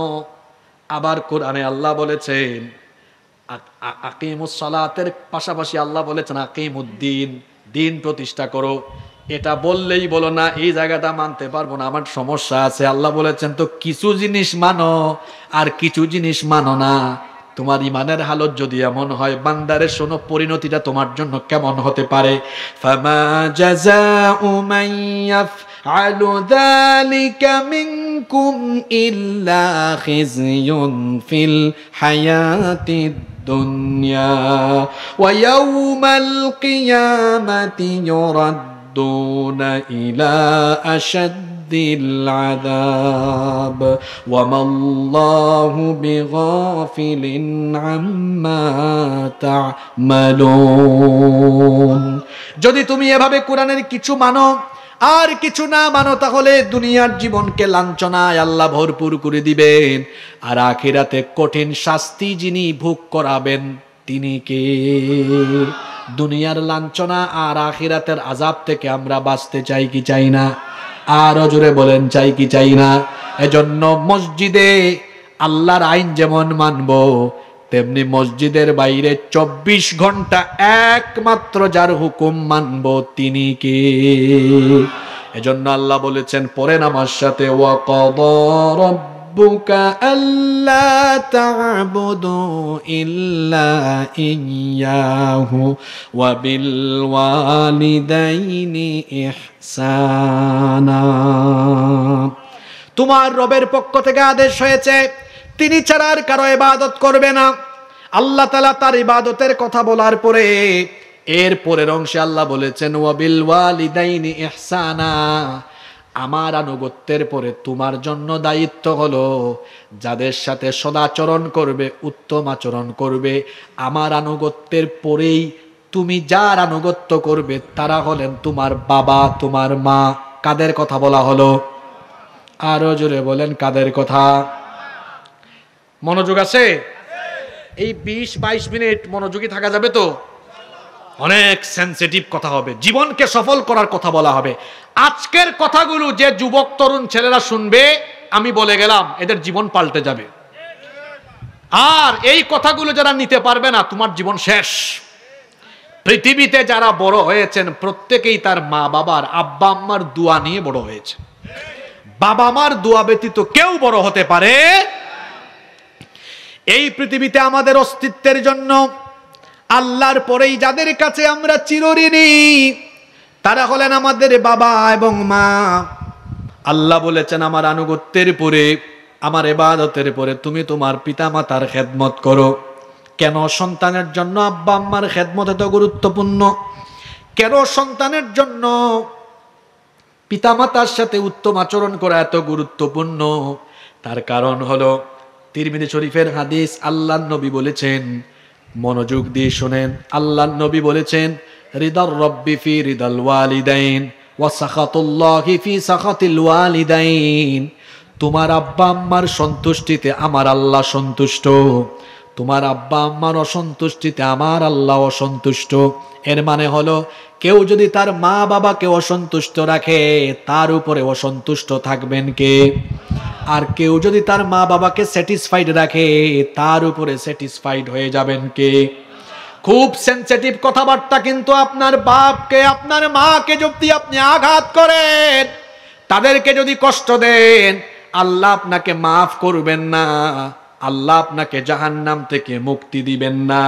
আবার কোরআনে আল্লাহ বলেছেন আকিমুস সালাতের পাশাপাশি আল্লাহ বলেছেন আকিমুদ্দিন, দিন প্রতিষ্ঠা করো। এটা বললেই বলো না এই জায়গাটা মানতে পারবো না, আমার সমস্যা আছে। আল্লাহ বলেছেন তো কিছু জিনিস মানো আর কিছু জিনিস মানো না। তোমার ইমানের হালত যদি এমন হয়, বান্দারে শোনো পরিণতিটা তোমার জন্য কেমন হতে পারে। ফামা জাযাউ মান ইয়াফআলু যালিকা মিনকুম ইল্লা খিজয়ুন ফিল হায়াতিদ দুনিয়া ওয়া ইয়াউমাল কিয়ামাতি ইউরাদ্দুনা ইলা আশাদ্দিল আযাব ওয়া মাল্লাহু বিগাফিলিন আম্মা তা'মালুন। যদি তুমি এভাবে কোরআনের কিছু মানো আর কিছু না মানো, তাহলে দুনিয়ার জীবনকে লাঞ্ছনায় আল্লাহ ভরপুর করে দিবেন, আর আখিরাতে কঠিন শাস্তি যিনি ভোগ করাবেন তিনি কে? দুনিয়ার লাঞ্ছনা আর আখিরাতের আযাব থেকে আমরা বাঁচতে চাই কি চাই না? আরো জোরে বলেন, চাই কি চাই না? এজন্য মসজিদে আল্লাহর আইন যেমন মানবো, তেমনি মসজিদের বাইরে 24 ঘন্টা একমাত্র যার হুকুম মানব তিনি কে? এজন্য আল্লাহ বলেছেন, পড়েন আমার সাথে, ওয়া ক্বাদা রাব্বুকা আল্লা তা'বুদু ইল্লা ইয়্যাহু ওয়া বিল ওয়ালিদাইনি ইহসানা। তোমার রবের পক্ষ থেকে আদেশ হয়েছে তিনি ছাড়া আর কারো ইবাদত করবে না। আল্লাহ তাআলা তার ইবাদতের কথা বলার পরে এর পরের অংশে আল্লাহ বলেছেন, ওয়া বিল ওয়ালিদাইনি ইহসানা। আমার আনুগত্যের পরে তোমার জন্য দায়িত্ব হলো যাদের সাথে সদাচরণ করবে, উত্তম আচরণ করবে। আমার আনুগত্যের পরেই তুমি যার আনুগত্য করবে তারা হলেন তোমার বাবা, তোমার মা। কাদের কথা বলা হলো? আরো জোরে বলেন, কাদের কথা? মনোযোগ আছে? এই 20-22 মিনিট মনোযোগী থাকা যাবে তো? অনেক সেনসিটিভ কথা হবে, জীবনকে সফল করার কথা বলা হবে। আজকের কথাগুলো যে যুবক তরুণ ছেলেরা শুনবে, আমি বলে গেলাম এদের জীবন পাল্টে যাবে। আর এই কথাগুলো যারা নিতে পারবে না, তোমার জীবন শেষ। পৃথিবীতে যারা বড় হয়েছেন প্রত্যেকেই তার মা বাবার, আব্বা আম্মার দোয়া নিয়ে বড় হয়েছে। বাবা মার দোয়া ব্যতীত কেউ বড় হতে পারে? এই পৃথিবীতে আমাদের অস্তিত্বের জন্য আল্লাহর পরেই যাদের কাছে আমরা চিরঋণী তারা হলেন আমাদের বাবা এবং মা। আল্লাহ বলেছেন, আমার আনুগত্যের পরে, আমার ইবাদতের পরে তুমি তোমার পিতামাতার খেদমত করো। কেন সন্তানের জন্য আব্বা আম্মার খেদমত এত গুরুত্বপূর্ণ? কেন সন্তানের জন্য পিতামাতার সাথে উত্তম আচরণ করা এত গুরুত্বপূর্ণ? তার কারণ হলো তিরমিজি শরীফের হাদিস। আল্লাহর নবী বলেছেন, মনোযোগ দিয়ে শুনেন, আল্লাহর নবী বলেছেন, রিদার রব্বি ফি রিদাল ওয়ালিদাইন ওয়া সাখাতুল্লাহি ফি সাখাতিল ওয়ালিদাইন। তোমার আব্বা আম্মার সন্তুষ্টিতে আমার আল্লাহ সন্তুষ্ট, তোমার আব্বা আম্মার অসন্তুষ্টিতে আমার আল্লাহ অসন্তুষ্ট। এর মানে হলো কেউ যদি তার মা বাবাকে অসন্তুষ্ট রাখে তার উপরে অসন্তুষ্ট থাকবেন কে? আর কেউ যদি তার মা বাবাকে স্যাটিসফাইড রাখে তার উপরে স্যাটিসফাইড হয়ে যাবেন কে? খুব সেনসিটিভ কথাবার্তা, কিন্তু আপনার বাপকে আপনার মাকে যদি আপনি আঘাত করেন, তাদেরকে যদি কষ্ট দেন, আল্লাহ আপনাকে মাফ করবেন না, আল্লাহ আপনাকে জাহান্নাম থেকে মুক্তি দিবেন না।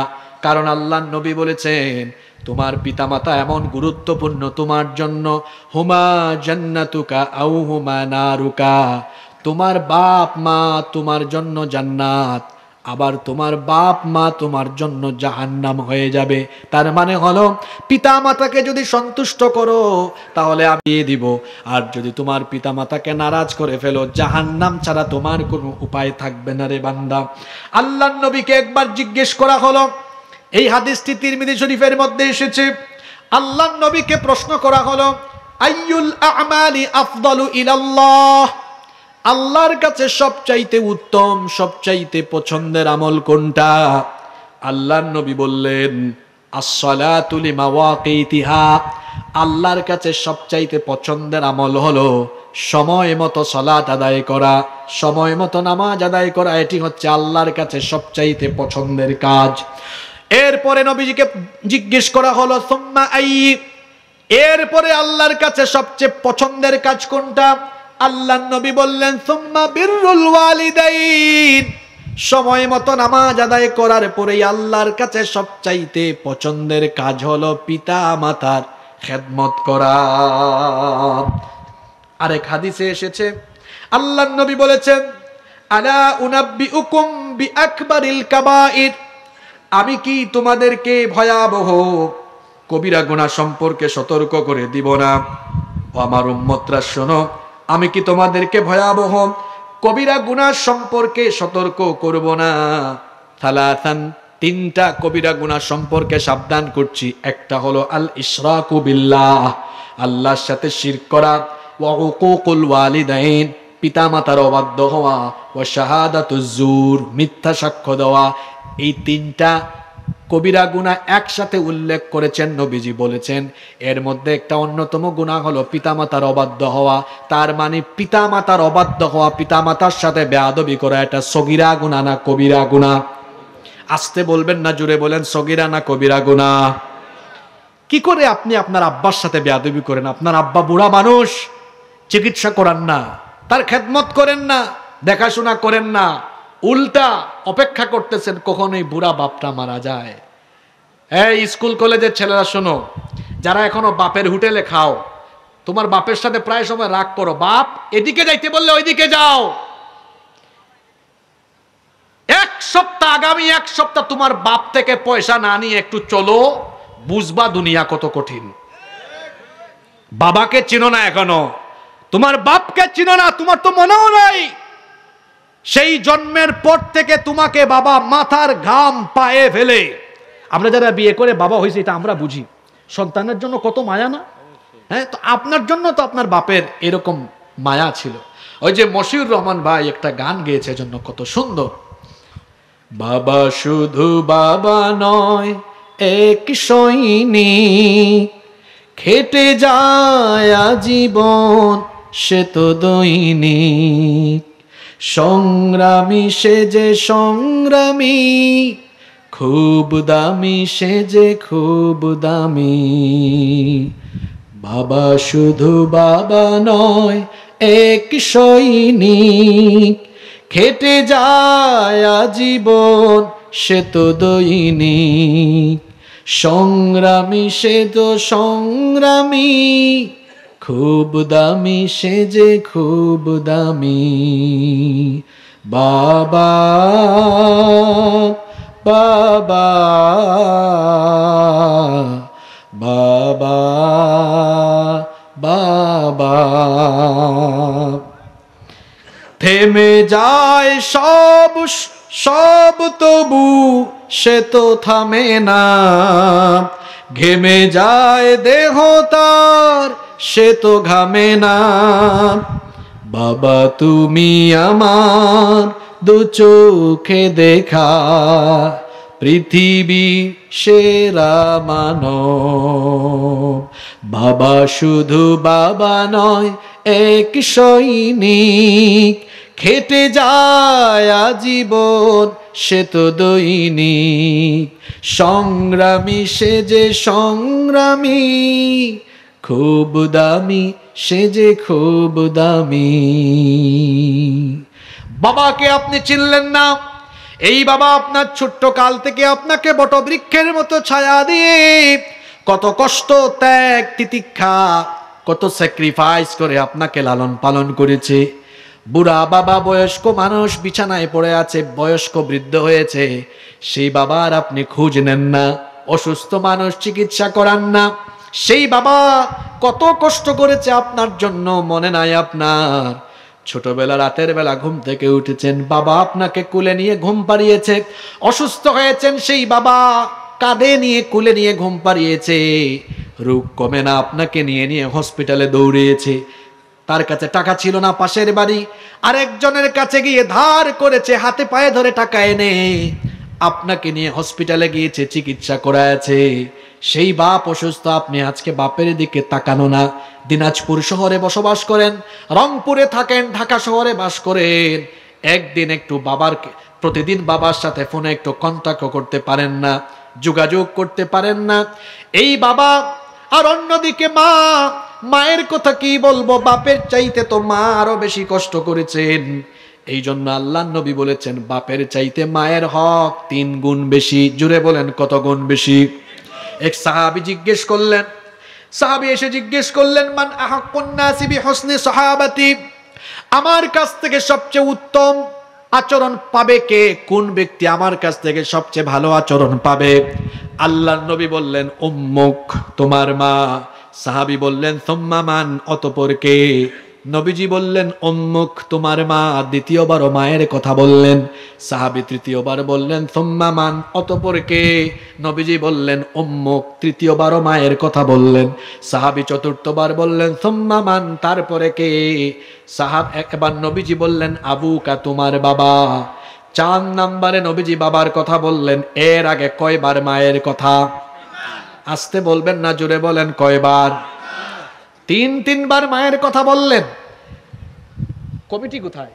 কারণ আল্লাহর নবী বলেছেন তোমার পিতামাতা এমন গুরুত্বপূর্ণ তোমার জন্য, হুমা জান্নাতুকা আও হুমা নারুকা, তোমার বাপ মা তোমার জন্য জান্নাত, আবার তোমার বাপ মা তোমার জন্য জাহান্নাম হয়ে যাবে। তার মানে হলো পিতামাতাকে যদি সন্তুষ্ট করো তাহলে আমি দিয়ে দিব, আর যদি তোমার পিতামাতাকে নারাজ করে ফেলো জাহান্নাম ছাড়া তোমার কোনো উপায় থাকবে না রে বান্দা। আল্লাহর নবীকে একবার জিজ্ঞেস করা হলো, এই হাদিসটি তিরমিজি শরীফের মধ্যে এসেছে, আল্লাহর নবীকে প্রশ্ন করা হলো আইয়ুল আমালি আফদালু ইলাল্লাহ, আল্লাহর কাছে সবচাইতে উত্তম সবচাইতে পছন্দের আমল কোনটা? আল্লাহর নবী বললেন আস-সালাতু লিমাওয়াকিতিহা, আল্লাহর কাছে সবচাইতে পছন্দের আমল হলো সময় মতো সালাত আদায় করা, সময় মতো নামাজ আদায় করা, এটি হচ্ছে আল্লাহর কাছে সবচাইতে পছন্দের কাজ। এরপরে নবীজিকে জিজ্ঞেস করা হলো সুম্মা আই, এরপরে আল্লাহর কাছে সবচেয়ে পছন্দের কাজ কোনটা? আল্লাহর নবী বললেন সুম্মা বিররুল ওয়ালিদাইন, সময় মতো নামাজ আদায় করার পরেই আল্লাহর কাছে সবচাইতে পছন্দের কাজ হলো পিতা মাতার খেদমত করা। আরেক হাদিসে এসেছে আল্লাহর নবী বলেছেন আলা উনাব্বিউকুম বিআকবারিল কাবাইর, আমি কি তোমাদেরকে ভয়াবহ কবিরা গুনাহ সম্পর্কে সতর্ক করে দিব না? ও আমার উম্মতরা শোনো, আমি কি তোমাদেরকে ভয়াবহ কবিরা গুনাহ সম্পর্কে সতর্ক করব না? সালাসান, তিনটা কবিরা গুনাহ সম্পর্কে সাবধান করছি। একটা হলো আল ইশরাকু বিল্লাহ, আল্লাহর সাথে শিরক করা, ওয়া উকুকুল ওয়ালিদাইন, পিতামাতার অবাধ্য হওয়া, ওয়া শাহাদাতুজ জুর, মিথ্যা সাক্ষ্য দেওয়া। এই তিনটা কবিরা গুনাহ একসাথে উল্লেখ করেছেন নবীজি, বলেছেন এর মধ্যে একটা অন্যতম গুনাহ হলো পিতামাতার অবাধ্য হওয়া। তার মানে পিতামাতার অবাধ্য হওয়া, পিতামাতার সাথে বেয়াদবি করা, এটা সগীরা গুনাহ না কবিরা গুনাহ? আস্তে বলবেন না, জোরে বলেন, সগীরা না কবিরা গুনাহ? কি করে আপনি আপনার আব্বার সাথে বেয়াদবি করেন? আপনার আব্বা বুড়া মানুষ, চিকিৎসা করান না, তার খেদমত করেন না, দেখাশোনা করেন না, উল্টা অপেক্ষা করতেছেন কখন এই বুড়া বাপটা মারা যায়। এই স্কুল কলেজের ছেলেরা শোনো, যারা এখনো বাপের হোটেলে খাও, তোমার বাপের সাথে প্রায় সময় রাগ করো, বাপ এদিকে যাইতে বললে ওইদিকে যাও। এক সপ্তাহ, আগামী এক সপ্তাহ তোমার বাপ থেকে পয়সা না নিয়ে একটু চলো, বুঝবা দুনিয়া কত কঠিন। বাবাকে চিনো না এখনো, তোমার বাপকে চিনো না, তোমার তো মনেও নাই সেই জন্মের পর থেকে তোমাকে বাবা মাথার ঘাম পায়ে ফেলে। আমরা যারা বিয়ে করে বাবা হয়েছে এটা আমরা বুঝি, সন্তানের জন্য কত মায়া না? হ্যাঁ, তো আপনার জন্য তো আপনার বাপের এরকম মায়া ছিল। ওই যে মশিউর রহমান ভাই একটা গান গেয়েছে জন্য, কত সুন্দর। বাবা শুধু বাবা নয়, এক সৈনিক, খেটে যায় আজীবন সে তো দৈনিক, সংগ্রামী সে যে সংগ্রামী, খুব দামি সে যে খুব দামি। বাবা শুধু বাবা নয়, এক সৈনিক, খেটে যায় আজীবন সে তো দৈনিক, সংগ্রামী সে তো সংগ্রামী, খুব দামি সে যে খুব দামি। বাবা বাবা বাবা বাবা, থেমে যায় সব সব তবু সে তো থামে না, ঘেমে যায় দেহ তার সে তো ঘামে না। বাবা তুমি আমার দু চোখে দেখা, পৃথিবী সেরা মানব। বাবা শুধু বাবা নয়, এক সৈনিক, খেটে যায় আজীবন সে তো দৈনিক। সংগ্রামী সে যে সংগ্রামী, খুব দামি সে যে খুব দামি। বাবাকে আপনি চিনলেন না, এই বাবা আপনার ছোট্ট কাল থেকে আপনাকে বটবৃক্ষের মতো ছায়া দিয়ে কত কষ্ট, ত্যাগ, তিতিক্ষা, কত স্যাক্রিফাইস করে আপনাকে লালন পালন করেছে। বুড়া বাবা, বয়স্ক মানুষ বিছানায় পড়ে আছে, বয়স্ক বৃদ্ধ হয়েছে, সেই বাবার আপনি খোঁজ নেন না। অসুস্থ মানুষ চিকিৎসা করান না, সেই বাবা কত কষ্ট করেছে আপনার জন্য মনে নাই আপনার। ছোটবেলা রাতের বেলা ঘুম থেকে উঠেছেন, বাবা আপনাকে কুলে নিয়ে ঘুম পাড়িয়েছে। অসুস্থ হয়েছেন, সেই বাবা কাঁধে নিয়ে কুলে নিয়ে ঘুম পাড়িয়েছে। রোগ কমে না, আপনাকে নিয়ে নিয়ে হসপিটালে দৌড়িয়েছে। তার কাছে টাকা ছিল না, পাশের বাড়ি আরেকজনের কাছে গিয়ে ধার করেছে, হাতে পায়ে ধরে টাকা এনে আপনাকে নিয়ে হসপিটালে গিয়েছে, চিকিৎসা করাছে। সেই বাপ অসুস্থ, আপনি আজকে বাপের দিকে তাকানো না। দিনাজপুর শহরে বসবাস করেন, রংপুরে থাকেন, ঢাকা শহরে বাস করেন, একদিন একটু প্রতিদিন বাবার সাথে ফোনে একটু কন্টাক্ট করতে পারেন না, যোগাযোগ করতে পারেন না। এই বাবা, আর অন্যদিকে মা, মায়ের কথা কি বলবো, বাপের চাইতে তো মা আরো বেশি কষ্ট করেছেন। এই জন্য আল্লাহ নবী বলেছেন, বাপের চাইতে মায়ের হক 3 গুণ বেশি। জুড়ে বলেন কত গুণ বেশি? এক সাহাবী জিজ্ঞেস করলেন, সাহাবী এসে জিজ্ঞেস করলেন, মান আহাক্কুন নাসি বিহুসনি সাহাবাতি, আমার কাছ থেকে সবচেয়ে উত্তম আচরণ পাবে কে? কোন ব্যক্তি আমার কাছ থেকে সবচেয়ে ভালো আচরণ পাবে? আল্লাহর নবী বললেন, উম্মুক, তোমার মা। সাহাবী বললেন, সুম্মা মান, অতঃপর কে? নবীজি বললেন, উম্মুক, তোমার মা। দ্বিতীয়বারও মায়ের কথা বললেন। সাহাবী তৃতীয়বার বললেন, সুম্মা মান, অতঃপর কে? নবীজি বললেন, উম্মুক। তৃতীয়বারও মায়ের কথা বললেন। সাহাবী চতুর্থবার বললেন, সুম্মা মান, তারপরে কে? একবার নবীজি বললেন, আবুকা, তোমার বাবা। 4 নম্বরে নবীজি বাবার কথা বললেন। এর আগে কয়বার মায়ের কথা? আসতে বলবেন না, জোরে বলেন কয়বার? 3বার মায়ের কথা বললেন। কমিটি কোথায়?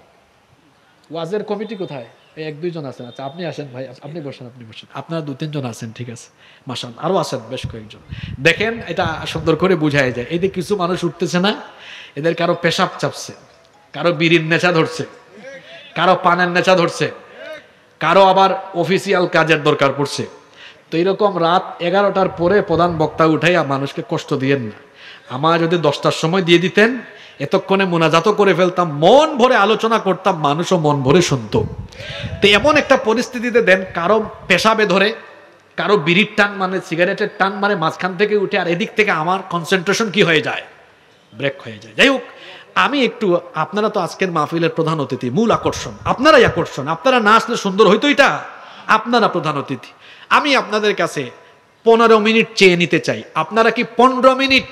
ওয়াজের কমিটি কোথায়? এই 1-2 জন আছেন। আচ্ছা, আপনি আসেন ভাই, আপনি বসেন, আপনি বসেন। আপনারা 2-3 জন আছেন, ঠিক আছে, মাশাআল্লাহ। আরো আছেন বেশ কয়েকজন। দেখেন, এটা সুন্দর করে বুঝাই যায়। এই যে কিছু মানুষ উঠতেছে না, এদের কারো পেশাব চাপছে, কারো বিড়ির নেশা ধরছে, কারো পানের নেশা ধরছে, কারো আবার অফিসিয়াল কাজের দরকার পড়ছে। তো এরকম রাত 11টার পরে প্রধান বক্তা উঠাইয়া মানুষকে কষ্ট দিয়েন না। আমার যদি 10টার সময় দিয়ে দিতেন, এতক্ষণে মোনাজাতও করে ফেলতাম, মন ভরে আলোচনা করতাম, মানুষও মন ভরে শুনত। তো এমন একটা পরিস্থিতিতে দেন, কারো পেশাবে ধরে, কারো বিড়ির টান মানে, সিগারেটের টান মানে, মাঝখান থেকে উঠে, আর এদিক থেকে আমার কনসেন্ট্রেশন কি হয়ে যায়, ব্রেক হয়ে যায়। যাই হোক, আমি একটু, আপনারা তো আজকের মাহফিলের প্রধান অতিথি, মূল আকর্ষণ আপনারাই আকর্ষণ। আপনারা না আসলে সুন্দর হইতো এটা, আপনারা প্রধান অতিথি। আমি আপনাদের কাছে 15 মিনিট চেয়ে নিতে চাই। আপনারা কি 15 মিনিট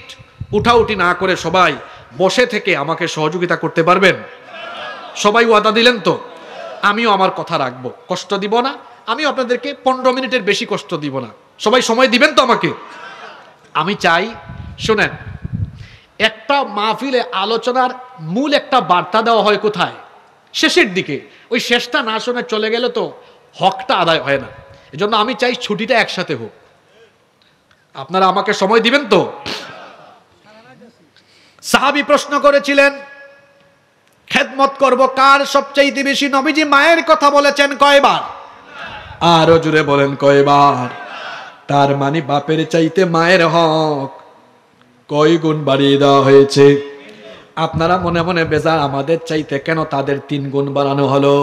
উঠাউঠি না করে সবাই বসে থেকে আমাকে সহযোগিতা করতে পারবেন? সবাই ওয়াদা দিলেন তো? আমিও আমার কথা রাখবো, কষ্ট দিব না। আমিও আপনাদেরকে 15 মিনিটের বেশি কষ্ট দিব না। সবাই সময় দিবেন তো আমাকে? আমি চাই, শোনেন, একটা মাহফিলে আলোচনার মূল একটা বার্তা দেওয়া হয় কোথায়? শেষের দিকে। ওই শেষটা না শুনে চলে গেলে তো হকটা আদায় হয় না। এজন্য আমি চাই ছুটিটা একসাথে হোক। আপনারা আমাকে সময় দিবেন তো? সাহাবী প্রশ্ন করেছিলেন, খেদমত করব কার সবচাইতে বেশি? নবীজি মায়ের কথা বলেছেন কয়বার? আরো জুড়ে বলেন কয়বার? তার মানে বাপের চাইতে মায়ের হক কয় গুণ বাড়িয়ে দেওয়া হয়েছে। আপনারা মনে মনে বেজার, আমাদের চাইতে কেন তাদের 3 গুণ বাড়ানো হলো?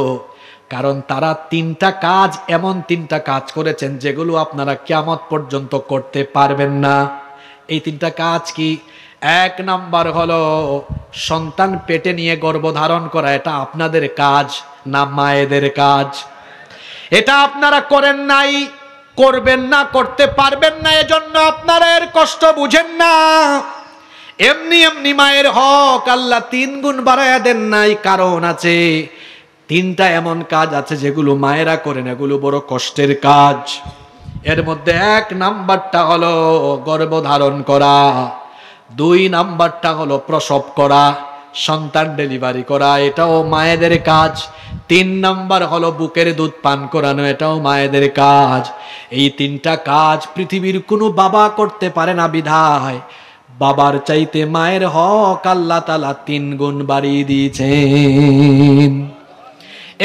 কারণ তারা 3টা কাজ, এমন 3টা কাজ করেছেন যেগুলো আপনারা কিয়ামত পর্যন্ত করতে পারবেন না। এই 3টা কাজ কি? 1 নাম্বার হলো সন্তান পেটে নিয়ে গর্ভধারণ করা। এটা আপনাদের কাজ না মায়েদের কাজ? এটা আপনারা করেন নাই, করবেন না, করতে পারবেন না, এজন্য আপনারা এর কষ্ট বুঝেন না। এমনি এমনি মায়ের হক আল্লাহ 3 গুণ বাড়ায়া দেন নাই, কারণ আছে। তিনটা এমন কাজ আছে যেগুলো মায়েরা করেন, এগুলো বড় কষ্টের কাজ। এর মধ্যে 1 নাম্বারটা হলো গর্ভধারণ করা, 2 নাম্বারটা হলো প্রসব করা, সন্তান ডেলিভারি করা, এটাও মায়েদের কাজ। 3 নাম্বার হলো বুকের দুধ পান করানো, এটাও মায়েদের কাজ। এই 3টা কাজ পৃথিবীর কোনো বাবা করতে পারে না, বিধায় বাবার চাইতে মায়ের হক আল্লাহ তাআলা 3 গুণ বাড়িয়ে দিয়েছেন।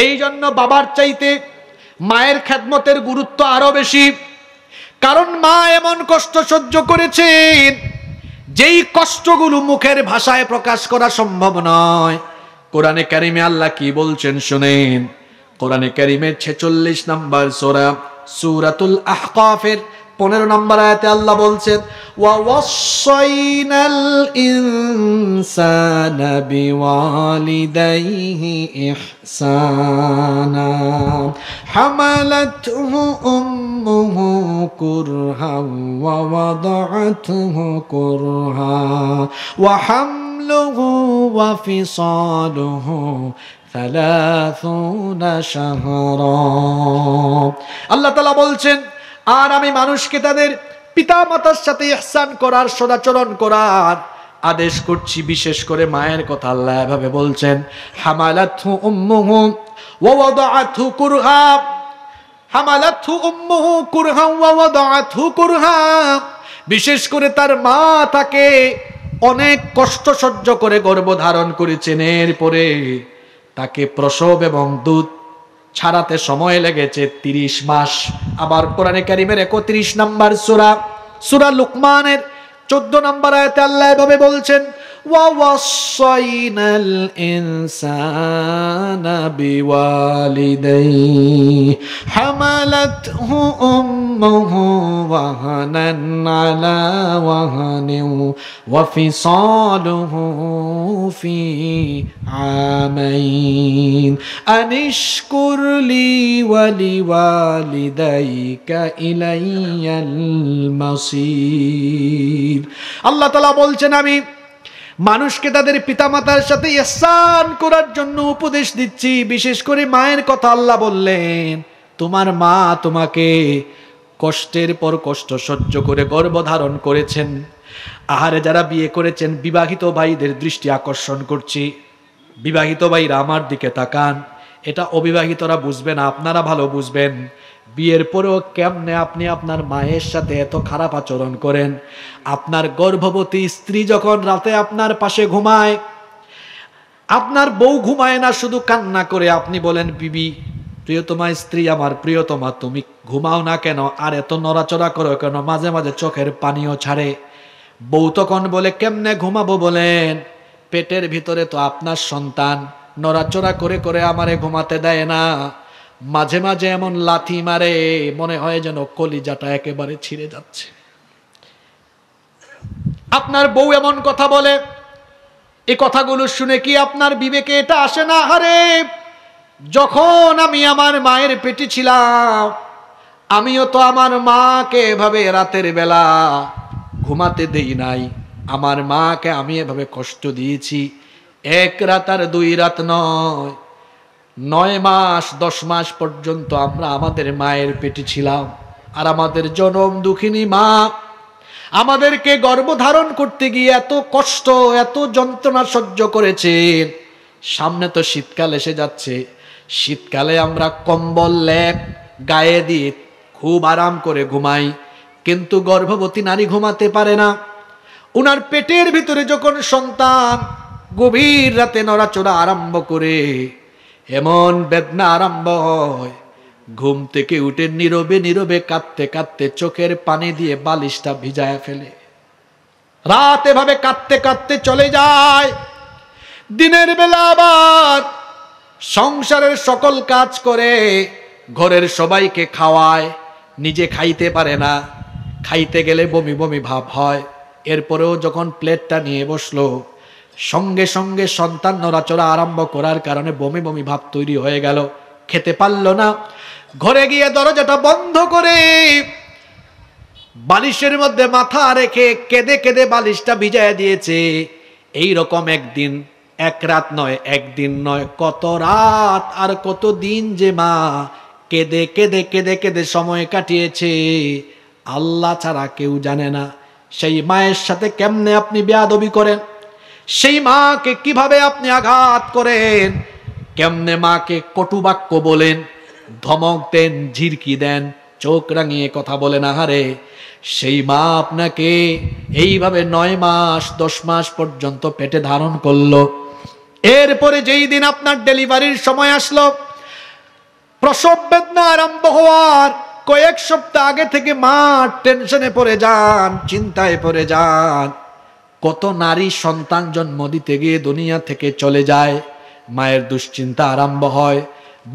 এই জন্য বাবার চাইতে মায়ের খেদমতের গুরুত্ব আরো বেশি। কারণ মা এমন কষ্ট সহ্য করেছেন যেই কষ্টগুলো মুখের ভাষায় প্রকাশ করা সম্ভব নয়। কোরআনে কারিমে আল্লাহ কি বলছেন শুনেন। কোরআনে কারিমের 46 নম্বর সূরা সূরাতুল আহকাফের 15 নম্বর আয়াতে আল্লাহ বলছেন, ওয়া ওয়াসাইনাল ইনসানা বিওয়ালিদাইহি ইহসানা হামালাতহু উম্মুহু কুরহা ওয়া ওয়াদাআতহু কুরহা ওয়া হামলুহু ওয়া ফিসালুহু 30 শাহরা। আল্লাহ তাআলা বলছেন, আর আমি মানুষকে তাদের পিতা মাতার সাথে ইহসান করার, সদাচরণ করার আদেশ করছি। বিশেষ করে মায়ের কথা আল্লাহ এভাবে বলছেন, হামালাতহু উম্মুহু ওয়া ওয়াদাআতহু কুরহা, হামালাতহু উম্মুহু কুরহা ওয়া ওয়াদাআতহু কুরহা। বিশেষ করে তার মা তাকে অনেক কষ্ট সহ্য করে গর্ভধারণ করেছেন, এরপরে তাকে প্রসব এবং দুধ ছাড়াতে সময় লেগেছে 30 মাস। আবার কোরআনে কারিমের 31 নম্বর সূরা লুকমানের 14 নম্বর আয়াতে আল্লাহ এভাবে বলছেন, ওয়া ওয়াসাইনাল ইনসানা বিওয়ালিদাইহি হামালাতহু উম্মুহু ওয়াহানান আলা ওয়াহানিন ওয়া ফিসালুহু ফি আমাইন আনিশকুর লি ওয়া লিওয়ালিদাইকা ইলাইয়াল মাসির। আল্লাহ তাআলা বলছেন, আমি মানুষকে তাদের পিতামাতার সাথে ইহসান করার জন্য উপদেশ দিচ্ছি। বিশেষ করে মায়ের কথা আল্লাহ বললেন, তোমার মা তোমাকে কষ্টের পর কষ্ট সহ্য করে গর্ভধারণ করেছেন। আহারে, যারা বিয়ে করেছেন বিবাহিত ভাইদের দৃষ্টি আকর্ষণ করছি। বিবাহিত ভাইরা আমার দিকে তাকান, এটা অবিবাহিতরা বুঝবে না, আপনারা ভালো বুঝবেন। বিয়ের পরেও কেমনে আপনি আপনার মায়ের সাথে এত খারাপ আচরণ করেন। আপনার গর্ভবতী স্ত্রী যখন রাতে আপনার পাশে ঘুমায়, আপনার বউ ঘুমায় না, শুধু কান্না করে, আপনি বলেন, বিবি প্রিয়তমা স্ত্রী আমার, প্রিয়তমা তুমি ঘুমাও না কেন, আর এত নড়াচড়া করো কেন, মাঝে মাঝে চোখের পানিও ছাড়ে। বউ তখন বলে, কেমনে ঘুমাবো বলেন, পেটের ভিতরে তো আপনার সন্তান, নড়াচড়া করে করে আমারে ঘুমাতে দেয় না, মাঝে মাঝে এমন লাথি মারে মনে হয় যেন কলিজাটা একেবারে ছিঁড়ে যাচ্ছে। আপনার বউ এমন কথা বলে, এই কথাগুলো শুনে কি আপনার বিবেকে এটা আসে না, আরে যখন আমি আমার মায়ের পেটে ছিলাম, আমিও তো আমার মাকে এভাবে রাতের বেলা ঘুমাতে দেই নাই, আমার মাকে আমি এভাবে কষ্ট দিয়েছি। 1 রাত আর 2 রাত নয়, 9 মাস 10 মাস পর্যন্ত আমরা আমাদের মায়ের পেটে ছিলাম। আর আমাদের জনম দুঃখিনী মা আমাদেরকে গর্ভধারণ করতে গিয়ে এত কষ্ট, এত যন্ত্রণা সহ্য করেছে। সামনে তো শীতকাল এসে যাচ্ছে, শীতকালে আমরা কম্বল লেপ গায়ে দিয়ে খুব আরাম করে ঘুমাই, কিন্তু গর্ভবতী নারী ঘুমাতে পারে না। উনার পেটের ভিতরে যখন সন্তান গভীর রাতে নড়াচড়া আরম্ভ করে, এমন বেদনা আরম্ভ হয়, ঘুম থেকে উঠে নীরবে নীরবে কাঁদতে কাঁদতে চোখের পানি দিয়ে বালিশটা ভিজায় ফেলে। রাত এভাবে কাঁদতে কাঁদতে চলে যায়। দিনের বেলা আবার সংসারের সকল কাজ করে, ঘরের সবাইকে খাওয়ায়, নিজে খাইতে পারে না, খাইতে গেলে বমি বমি ভাব হয়। এরপরেও যখন প্লেটটা নিয়ে বসলো, সঙ্গে সঙ্গে সন্তান নড়াচড়া আরম্ভ করার কারণে বমি বমি ভাব তৈরি হয়ে গেল, খেতে পারল না। ঘরে গিয়ে দরজাটা বন্ধ করে বালিশের মধ্যে মাথা রেখে কেঁদে কেঁদে বালিশটা ভিজায় দিয়েছে। এই রকম একদিন এক রাত নয়, একদিন নয়, কত রাত আর কত দিন যে মা কেঁদে কেঁদে কেঁদে কেঁদে সময় কাটিয়েছে আল্লাহ ছাড়া কেউ জানে না। সেই মায়ের সাথে কেমনে আপনি বেয়াদবি করেন, সেই মাকে কিভাবে আপনি আঘাত করেন, কেমনে মাকে কটু বাক্য বলেন, ধমক দেন, ঝিরকি দেন, চোখ রাঙিয়ে কথা বলেন। আহারে, সেই মা আপনাকে এইভাবে 9 মাস 10 মাস পর্যন্ত পেটে ধারণ করলো। এরপরে যেই দিন আপনার ডেলিভারির সময় আসলো, প্রসব বেদনা আরম্ভ হওয়ার কয়েক সপ্তাহ আগে থেকে মা টেনশনে পড়ে যান, চিন্তায় পড়ে যান। কত নারী সন্তান জন্ম দিতে গিয়ে দুনিয়া থেকে চলে যায়, মায়ের দুশ্চিন্তা আরম্ভ হয়।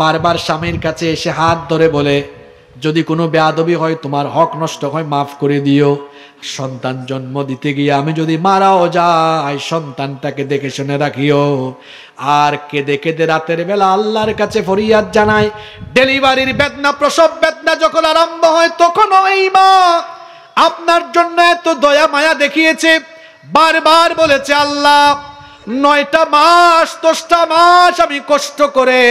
বারবার স্বামীর কাছে এসে হাত ধরে বলে, যদি কোনো বেয়াদবি হয়, তোমার হক নষ্ট হয়, মাফ করে দিও। সন্তান জন্ম দিতে গিয়ে আমি যদি মারাও যাই, সন্তানটাকে দেখে শুনে রাখিও। আর কেঁদে কেঁদে রাতের বেলা আল্লাহর কাছে ফরিয়াদ জানায়। ডেলিভারির বেদনা, প্রসব বেদনা যখন আরম্ভ হয়, তখন ওই মা আপনার জন্য এত দয়া মায়া দেখিয়েছে, বারবার বলেছে, আল্লাহ 9টা মাস 10টা মাস আমি কষ্ট করে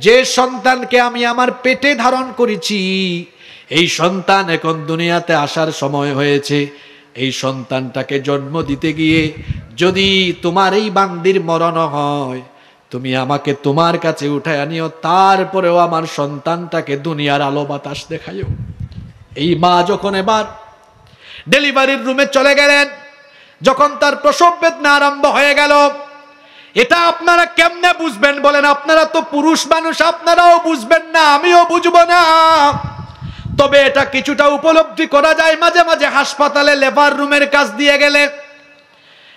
যে সন্তানকে আমি আমার পেটে ধারণ করেছি, এই সন্তান এখন দুনিয়াতে আসার সময় হয়েছে। এই সন্তানটাকে জন্ম দিতে গিয়ে যদি তোমার এই বান্দির মরণ হয়, তুমি আমাকে তোমার কাছে উঠায় আনিও, তারপরেও আমার সন্তানটাকে দুনিয়ার আলো বাতাস দেখাইও। এই মা যখন এবার ডেলিভারির রুমে চলে গেলেন, যখন তার প্রসব বেদনা আরম্ভ হয়ে গেল, এটা আপনারা কেমনে বুঝবেন বলেন? আপনারা তো পুরুষ মানুষ, আপনারাও বুঝবেন না, আমিও বুঝবো না। তবে এটা কিছুটা উপলব্ধি করা যায় মাঝে মাঝে হাসপাতালে লেবার রুমের কাছ দিয়ে গেলে।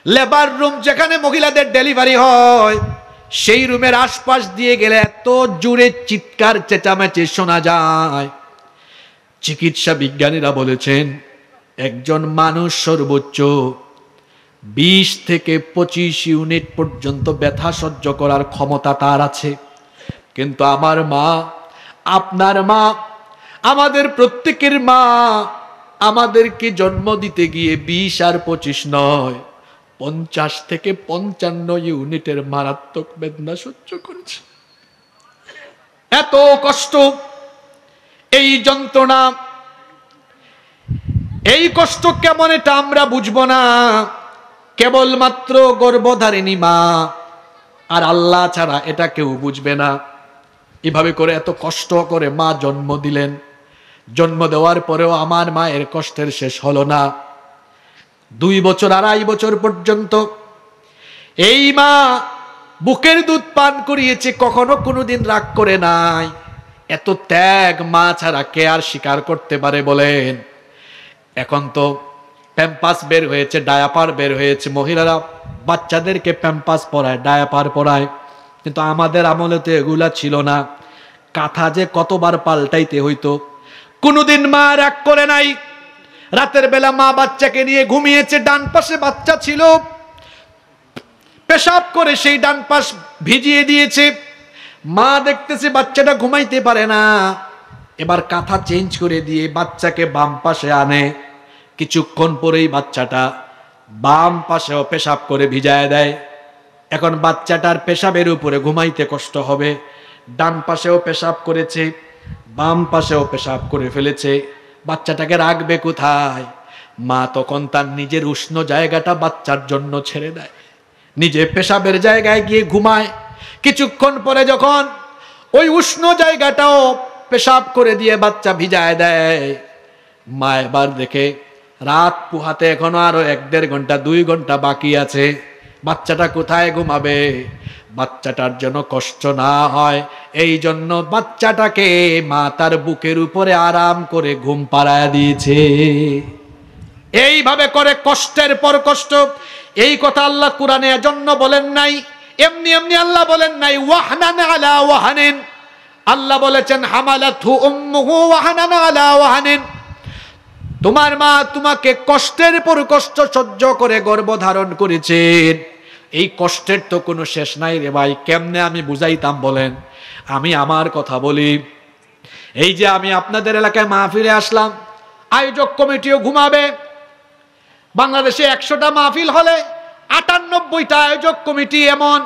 লেবার রুম যেখানে মহিলাদের ডেলিভারি হয়, সেই রুমের আশপাশ দিয়ে গেলে এত জোরে চিৎকার চেঁচামেচি শোনা যায়। চিকিৎসা বিজ্ঞানীরা বলেছেন, একজন মানুষ সর্বোচ্চ 20 থেকে 25 ইউনিট পর্যন্ত ব্যথা সহ্য করার ক্ষমতা তার আছে। কিন্তু আমার মা, আপনার মা, আমাদের প্রত্যেকের মা আমাদেরকে জন্ম দিতে গিয়ে 20 আর 25 নয়, 50 থেকে 55 ইউনিটের মারাত্মক বেদনা সহ্য করেছে। এত কষ্ট, এই যন্ত্রণা, এই কষ্ট কেমন এটা আমরা বুঝবো না। কেবলমাত্র গর্ভধারিণী মা আর আল্লাহ ছাড়া এটা কেউ বুঝবে না। এভাবে করে এত কষ্ট করে মা জন্ম দিলেন। জন্ম দেওয়ার পরেও আমার মায়ের কষ্টের শেষ হলো না। 2 বছর 2.5 বছর পর্যন্ত এই মা বুকের দুধ পান করিয়েছে, কখনো কোনোদিন রাগ করে নাই। এত ত্যাগ মা ছাড়া কে আর স্বীকার করতে পারে বলেন? এখন তো প্যাম্পাস বের হয়েছে, ডায়াপার বের হয়েছে, মহিলারা বাচ্চাদেরকে প্যাম্পাস পরায়, ডায়াপার পরায়। কিন্তু আমাদের আমলে তো এগুলা ছিল না। কাঁথা যে কতবার পাল্টাইতে হইতো। কোনোদিন মা রাগ করে নাই। রাতের বেলা মা বাচ্চাকে নিয়ে ঘুমিয়েছে, ডান পাশে বাচ্চা ছিল, পেশাব করে সেই ডান পাশ ভিজিয়ে দিয়েছে। মা দেখতেছে বাচ্চাটা ঘুমাইতে পারে না, এবার কাঁথা চেঞ্জ করে দিয়ে বাচ্চাকে বাম পাশে আনে। কিছুক্ষণ পরেই বাচ্চাটা বাম পাশেও পেশাব করে ভিজায় দেয়। এখন বাচ্চাটার পেশাবের উপরে ঘুমাইতে কষ্ট হবে। ডান পাশেও পেশাব করেছে, বাম পাশেও পেশাব করে ফেলেছে। বাচ্চাটাকে রাখবে কোথায়? মা তখন তার নিজের উষ্ণ জায়গাটা বাচ্চার জন্য ছেড়ে দেয়, নিজে পেশাবের জায়গায় গিয়ে ঘুমায়। কিছুক্ষণ পরে যখন ওই উষ্ণ জায়গাটাও পেশাব করে দিয়ে বাচ্চা ভিজায় দেয়, মা এবার দেখে রাত পুহাতে এখনো আরো 1-1.5 ঘন্টা 2 ঘন্টা বাকি আছে। বাচ্চাটা কোথায় ঘুমাবে? বাচ্চাটার যেন কষ্ট না হয় এই জন্য বাচ্চাটাকে মা তার বুকের উপরে আরাম করে ঘুম পাড়ায় দিয়েছে। এইভাবে করে কষ্টের পর কষ্ট। এই কথা আল্লাহ কুরআনে এজন্য বলেন নাই, এমনি এমনি আল্লাহ বলেন নাই ওয়াহনান আলা ওয়াহানিন। আল্লাহ বলেছেন হামালাতহু উম্মুহু ওয়াহনান আলা ওয়াহানিন। তোমার মা তোমাকে কষ্টের পর কষ্ট সহ্য করে গর্ভধারণ করেছেন। এই কষ্টের তো কোনো শেষ নাই রে ভাই। কেমনে আমি বুঝাইতাম বলেন? আমি আমার কথা বলি। এই যে আমি আপনাদের এলাকায় মাহফিলে আসলাম, আয়োজক কমিটিও ঘুমাবে। বাংলাদেশে 100টা মাহফিল হলে 98টা আয়োজক কমিটি এমন,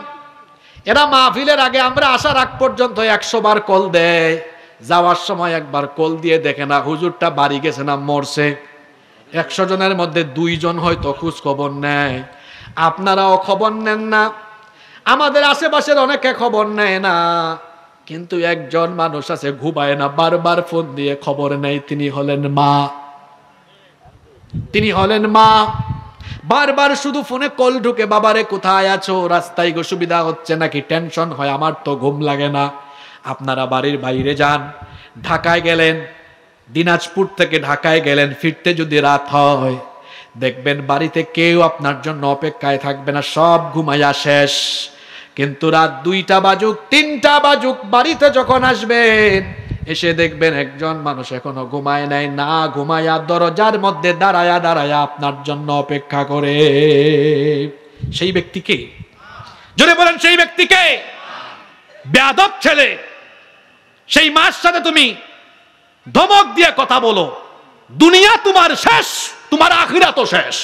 এরা মাহফিলের আগে আমরা আসার আগ পর্যন্ত 100 বার কল দেয়, যাওয়ার সময় একবার কল দিয়ে দেখে না হুজুরটা বাড়ি গেছে না মরছে। 100 জনের মধ্যে 2 জন হয়তো খোঁজ খবর নেয়। আপনারাও খবর নেন না, আমাদের আশেপাশের অনেকে খবর নেয় না, কিন্তু একজন মানুষ আছে ঘুমায় না, বারবার ফোন দিয়ে খবর নেয়। তিনি হলেন মা। তিনি হলেন মা। বারবার শুধু ফোনে কল ঢুকে, বাবারে কোথায় আছো, রাস্তায় অসুবিধা হচ্ছে নাকি, টেনশন হয়, আমার তো ঘুম লাগে না। আপনারা বাড়ির বাইরে যান, ঢাকায় গেলেন, দিনাজপুর থেকে ঢাকায় গেলেন, ফিরতে যদি রাত হয় দেখবেন বাড়িতে কেউ আপনার জন্য অপেক্ষায় থাকবে না, সব ঘুমাইয়া শেষ। কিন্তু রাত 2টা বাজুক 3টা বাজুক বাড়িতে যখন আসবেন, এসে দেখবেন একজন মানুষ এখনো ঘুমায় নাই, না ঘুমায়া দরজার মধ্যে দাঁড়ায়া দাঁড়ায়া আপনার জন্য অপেক্ষা করে। সেই ব্যক্তিকে জোরে বলেন, সেই ব্যক্তিকে বেয়াদব ছেলে, সেই মার সাথে তুমি ধমক দিয়ে কথা বলো, দুনিয়া তোমার শেষ, তোমার আখিরাতও শেষ।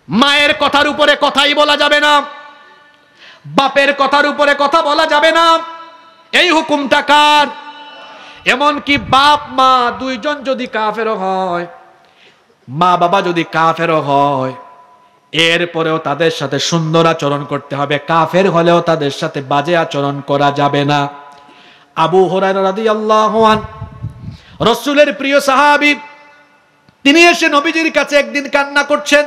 মায়ের কথার উপরে কথাই বলা যাবে না, বাপের কথার উপরে কথা বলা যাবে না। এই হুকুমটা কার? এমনকি বাপ মা 2 জন যদি কাফেরও হয়, মা বাবা যদি কাফেরও হয়, এরপরেও তাদের সাথে সুন্দর আচরণ করতে হবে, কাফের হলেও তাদের সাথে বাজে আচরণ করা যাবে না। আবু হুরায়রা রাদিয়াল্লাহু আনহু, রাসূলের প্রিয় সাহাবী, তিনি এসে নবীজির কাছে একদিন কান্না করছেন।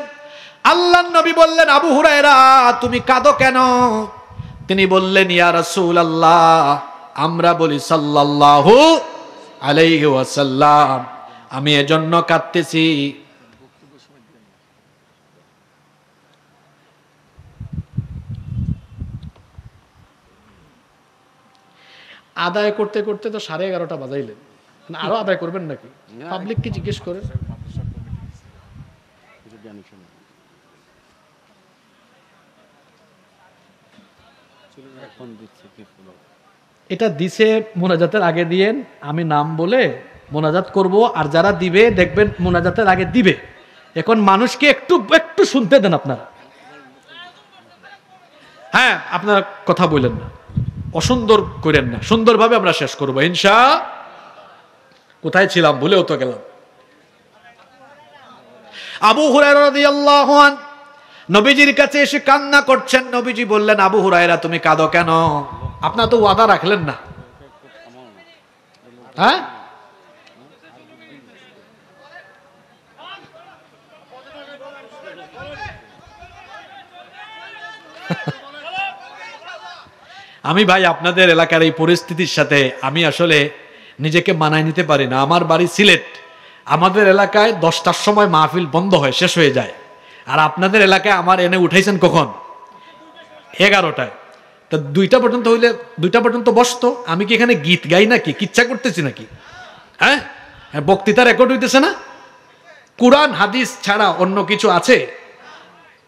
আল্লাহর নবী বললেন, আবু হুরায়রা তুমি কাঁদো কেন? তিনি বললেন, ইয়া রাসূলুল্লাহ, আমরা বলি সাল্লাল্লাহু আলাইহি ওয়াসাল্লাম, আমি এজন্য কাঁদতেছি, আদায় করতে করতে তো 11:30 বাজাইলেন, আরো আদায় করবেন নাকি? পাবলিক কি জিজ্ঞেস করেন? এটা দিছে মোনাজাতের আগে দিয়েন, আমি নাম বলে মোনাজাত করব, আর যারা দিবে দেখবেন মোনাজাতের আগে দিবে। এখন মানুষকে একটু একটু শুনতে দেন আপনারা। হ্যাঁ, আপনারা কথা বলেন না, অসুন্দর করেন না, সুন্দরভাবে আমরা শেষ করবো ইনশাআল্লাহ। কোথায় ছিলাম ভুলেও তো গেলাম। আবু হুরায়রা রাদিয়াল্লাহু আনহু নবীজির কাছে এসে কান্না করছেন। নবীজি বললেন, আবু হুরায়রা তুমি কাঁদো কেন? আপনার তো ওয়াদা রাখলেন না। হ্যাঁ, আমি ভাই আপনাদের এলাকার এই পরিস্থিতির সাথে আমি আসলে নিজেকে মানায় নিতে পারি না। আমার বাড়ি সিলেট, আমাদের এলাকায় 10টার সময় মাহফিল বন্ধ হয়, শেষ হয়ে যায়। আর আপনাদের এলাকায় আমার এনে উঠাইছেন কখন? 11টায়। তা 2টা পর্যন্ত হইলে 2টা পর্যন্ত বসতো। আমি কি এখানে গীত গাই নাকি, কিচ্ছা করতেছি নাকি? হ্যাঁ, বক্তৃতা রেকর্ড হইতেছে না? কুরআন হাদিস ছাড়া অন্য কিছু আছে?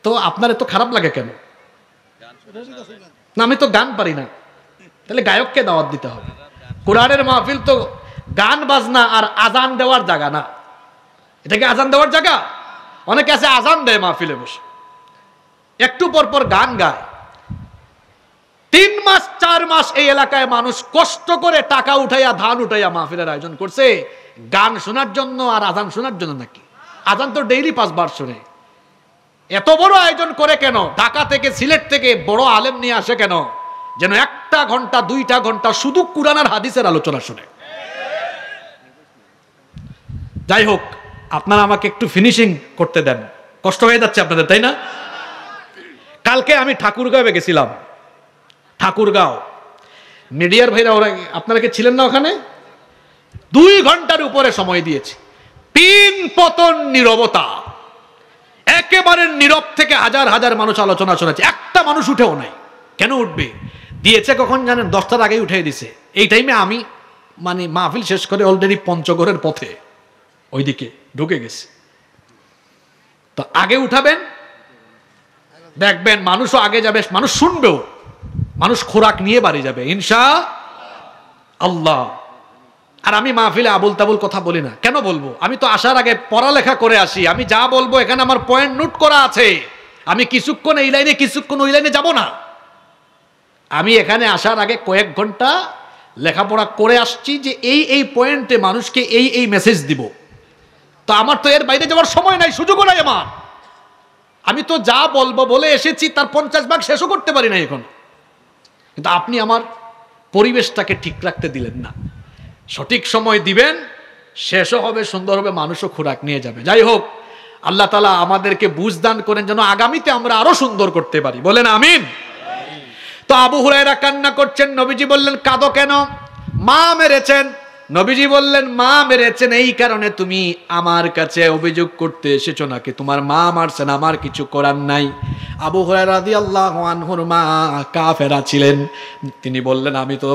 তো আপনার এত খারাপ লাগে কেন? না, আমি তো গান পারি না, তাহলে গায়ককে দাওয়াত দিতে হবে। কোরআনের মাহফিল তো গান বাজনা আর আজান দেওয়ার জায়গা না। এটা কি আজান দেওয়ার জায়গা? অনেকে আছে আজান দেয় মাহফিলে বসে, একটু পর পর গান গায়। 3 মাস 4 মাস এই এলাকায় মানুষ কষ্ট করে টাকা উঠাইয়া ধান উঠাইয়া মাহফিলের আয়োজন করছে গান শোনার জন্য আর আজান শোনার জন্য নাকি? আজান তো ডেইলি 5 বার শুনে। এত বড় আয়োজন করে কেন? ঢাকা থেকে সিলেট থেকে বড় আলেম নিয়ে আসে কেন? যেন 1 ঘন্টা 2টা ঘন্টা শুধু কুরআন আর হাদিসের আলোচনা শুনে। যাই হোক, আপনারা আমাকে একটু ফিনিশিং করতে দেন, কষ্ট হয়ে যাচ্ছে আপনাদের, তাই না? কালকে আমি ঠাকুরগাঁও গেছিলাম। ঠাকুরগাঁও মিডিয়ার ভাইরা, ওরা আপনারা কি ছিলেন না ওখানে? 2 ঘন্টার উপরে সময় দিয়েছি। 3 পতন নীরবতা, একেবারে নীরব থেকে হাজার হাজার মানুষ আলোচনা শোনাচ্ছে, একটা মানুষ উঠেও নাই। কেন উঠবে? দিয়েছে কখন জানেন? 10টার আগেই উঠে দিছে। এই টাইমে আমি মানে মাহফিল শেষ করে অলরেডি পঞ্চগড়ের পথে ওইদিকে ঢুকে গেছি। তো আগে উঠাবেন, দেখবেন মানুষও আগে যাবে, মানুষ শুনবেও, মানুষ খোরাক নিয়ে বাড়ি যাবে ইনশাআল্লাহ। আর আমি মাহফিলে আবুল তাবুল কথা বলি না। কেন বলবো? আমি তো আসার আগে পড়ালেখা করে আসি। আমি যা বলবো এখানে আমার পয়েন্ট নোট করা আছে। আমি কিছুক্ষণ এই লাইনে কিছুক্ষণ ওই লাইনে যাব না। আমি এখানে আসার আগে কয়েক ঘন্টা লেখাপড়া করে আসছি যে এই পয়েন্টে মানুষকে এই মেসেজ দিব। তো আমার তো এর বাইরে যাওয়ার সময় নাই, সুযোগও নাই আমার। আমি তো যা বলবো বলে এসেছি, তার 50 ভাগ শেষও করতে পারি না এখন। কিন্তু আপনি আমার পরিবেশটাকে ঠিক রাখতে দিলেন না। সঠিক সময় দিবেন, শেষও হবে, সুন্দর হবে, মানুষও খোরাক নিয়ে যাবে। যাই হোক, আল্লাহ তাআলা আমাদেরকে বুঝদান করেন যেন আগামীতে আমরা আরো সুন্দর করতে পারি। বলেন আমিন। তো আবু হুরায়রা কান্না করছেন। নবীজি বললেন, কাঁদো কেন? মা মেরেছেন। নবীজি বললেন, মা মেরেছেন এই কারণে তুমি আমার কাছে অভিযোগ করতে এসেছো নাকি? তোমার মা মারছেন, আমার কিছু করার নাই। আবু হুরায়রা রাদিয়াল্লাহু আনহুর মা কাফেরা ছিলেন। তিনি বললেন, আমি তো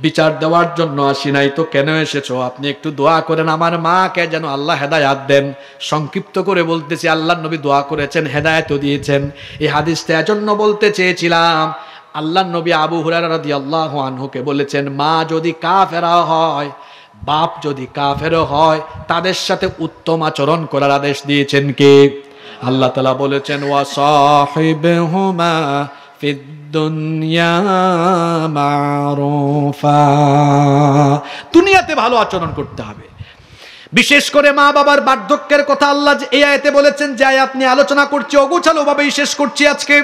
বিচার দেওয়ার জন্য আসি নাই, তো কেন এসেছো? আপনি একটু দোয়া করেন আমার মাকে যেন আল্লাহ হেদায়াত দেন। সংক্ষিপ্ত করে বলতেছি, আল্লাহর নবী দোয়া করেছেন, হেদায়াতও দিয়েছেন। এই হাদিসটা এজন্য বলতে চেয়েছিলাম, আল্লাহর নবী আবু হুরায়রা রাদিয়াল্লাহু আনহুকে বলেছেন, মা যদি কাফেরা হয়, বাপ যদি কাফের হয়, তাদের সাথে উত্তম আচরণ করার আদেশ দিয়েছেন কে? আল্লাহ তাআলা বলেছেন, ওয়া সাহিবহুমা ফিদ দুনিয়া মারুফা। দুনিয়াতে ভালো আচরণ করতে হবে। বিশেষ করে মা বাবার বার্ধক্যের কথা আল্লাহ এই আয়াতে বলেছেন, যে আয়াত নিয়ে আলোচনা করছি অগোছালো ভাবেই শেষ করছি আজকে।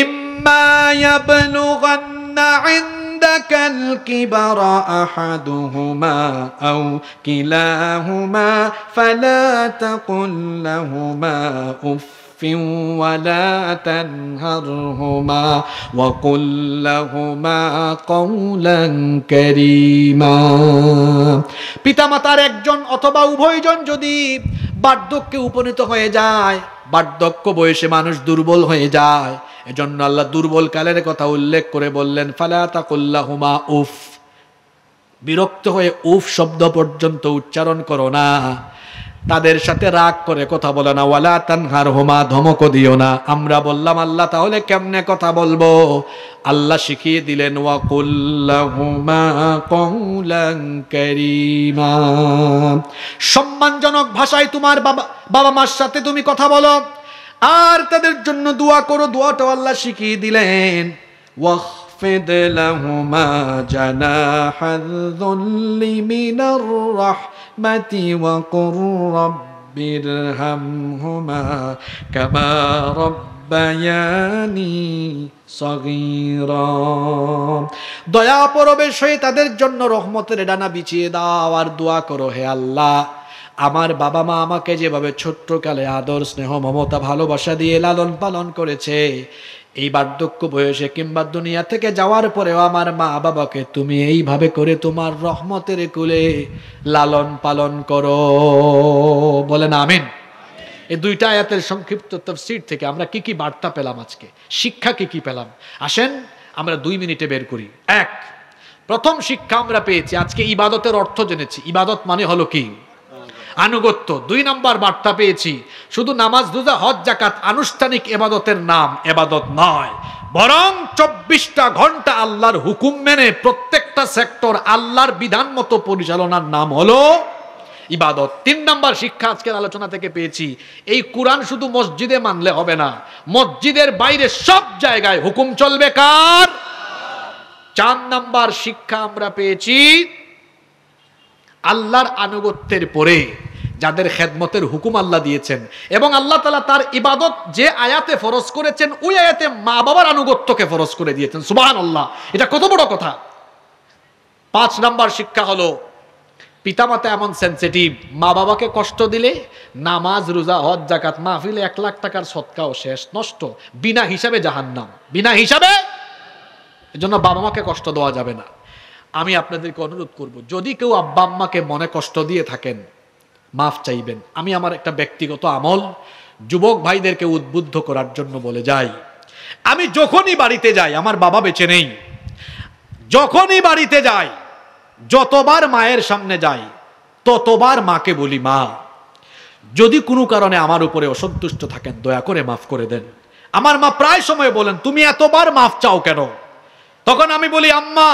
ইম্মা ইয়াবলুগান্না ইনদাকাল কিবারা আহাদুহুমা আও কিলাহুমা ফালা তাকুল লাহুমা উফফিন ওয়ালা তানহারহুমা ওয়া কুল লাহুমা কওলান কারীমা। পিতামাতার একজন অথবা উভয়জন যদি বার্ধক্যে উপনীত হয়ে যায়, বার্ধক্য বয়সে মানুষ দুর্বল হয়ে যায়, এজন্য আল্লাহ দুর্বল কালের কথা উল্লেখ করে বললেন, ফালা তাকুল লাহুমা উফ। বিরক্ত হয়ে উফ শব্দ পর্যন্ত উচ্চারণ করো না। তাদের সাথে রাগ করে কথা বলো না। ওয়ালা তানহারহুমা, ধমকও দিও না। আমরা বললাম, আল্লাহ তাহলে কেমনে কথা বলবো? আল্লাহ শিখিয়ে দিলেন, ওয়া কুল লাহুমা কওলান কারীমা। সম্মানজনক ভাষায় তোমার বাবা মার সাথে তুমি কথা বলো, আর তাদের জন্য দোয়া করো। দোয়াটাও আল্লাহ শিখিয়ে দিলেন, ওয়াখফিদ লাহুমা জানাহাল যুল্লি মিনার রাহমাতি ওয়া কুর রাব্বিরহামহুমা কামা রাব্বায়ানি সগীরা। দয়া পরবেশ হয়ে তাদের জন্য রহমতের ডানা বিছিয়ে দাও, আর দোয়া করো, হে আল্লাহ, আমার বাবা মা আমাকে যেভাবে ছোট্টকালে আদর স্নেহ মমতা ভালোবাসা দিয়ে লালন পালন করেছে, এই বার্ধক্য বয়সে কিংবা দুনিয়া থেকে যাওয়ার পরেও আমার মা বাবাকে তুমি এইভাবে করে তোমার রহমতের কুলে লালন পালন করো। বলেন আমিন। এই দুইটা আয়াতের সংক্ষিপ্ত তাফসীর থেকে আমরা কি কি বার্তা পেলাম, আজকে শিক্ষা কি কি পেলাম, আসেন আমরা 2 মিনিটে বের করি। এক, প্রথম শিক্ষা আমরা পেয়েছি, আজকে ইবাদতের অর্থ জেনেছি। ইবাদত মানে হলো কি? আনুগত্য। 2 নম্বর বার্তা পেয়েছি, শুধু নামাজ রোজা হজ যাকাত আনুষ্ঠানিক ইবাদতের নাম ইবাদত নয়, বরং 24টা ঘন্টা আল্লাহর হুকুম মেনে প্রত্যেকটা সেক্টর আল্লাহর বিধান মতো পরিচালনার নাম হলো ইবাদত। 3 নম্বর শিক্ষা আজকের আলোচনা থেকে পেয়েছি, এই কোরআন শুধু মসজিদে মানলে হবে না, মসজিদের বাইরে সব জায়গায় হুকুম চলবে কার? 4 নম্বর শিক্ষা আমরা পেয়েছি, আল্লাহর আনুগত্যের পরে যাদের খেদমতের হুকুম আল্লাহ দিয়েছেন, এবং আল্লাহ তাআলা তার ইবাদত যে আয়াতে ফরজ করেছেন ওই আয়াতে মা বাবার আনুগত্যকে ফরজ করে দিয়েছেন। সুবহানাল্লাহ, এটা কত বড় কথা। 5 নম্বর শিক্ষা হলো, পিতামাতা এমন সেনসিটিভ, মা বাবাকে কষ্ট দিলে নামাজ রোজা হজ যাকাত মাহফিলে 1 লাখ টাকার সদকাও শেষ, নষ্ট, বিনা হিসাবে জাহান্নাম, বিনা হিসাবে। এজন্য বাবা মাকে কষ্ট দেওয়া যাবে না। আমি আপনাদেরকে অনুরোধ করব, যদি কেউ আব্বা আম্মাকে মনে কষ্ট দিয়ে থাকেন, মাফ চাইবেন। আমি আমার একটা ব্যক্তিগত আমল যুবক ভাইদেরকে উদ্বুদ্ধ করার জন্য বলে যাই, আমি যখনই বাড়িতে যাই, আমার বাবা বেঁচে নেই, যখনই বাড়িতে যাই, যতবার মায়ের সামনে যাই, ততবার মাকে বলি, মা, যদি কোনো কারণে আমার উপরে অসন্তুষ্ট থাকেন দয়া করে মাফ করে দেন। আমার মা প্রায় সময় বলেন, তুমি এতবার মাফ চাও কেন? তখন আমি বলি, আম্মা,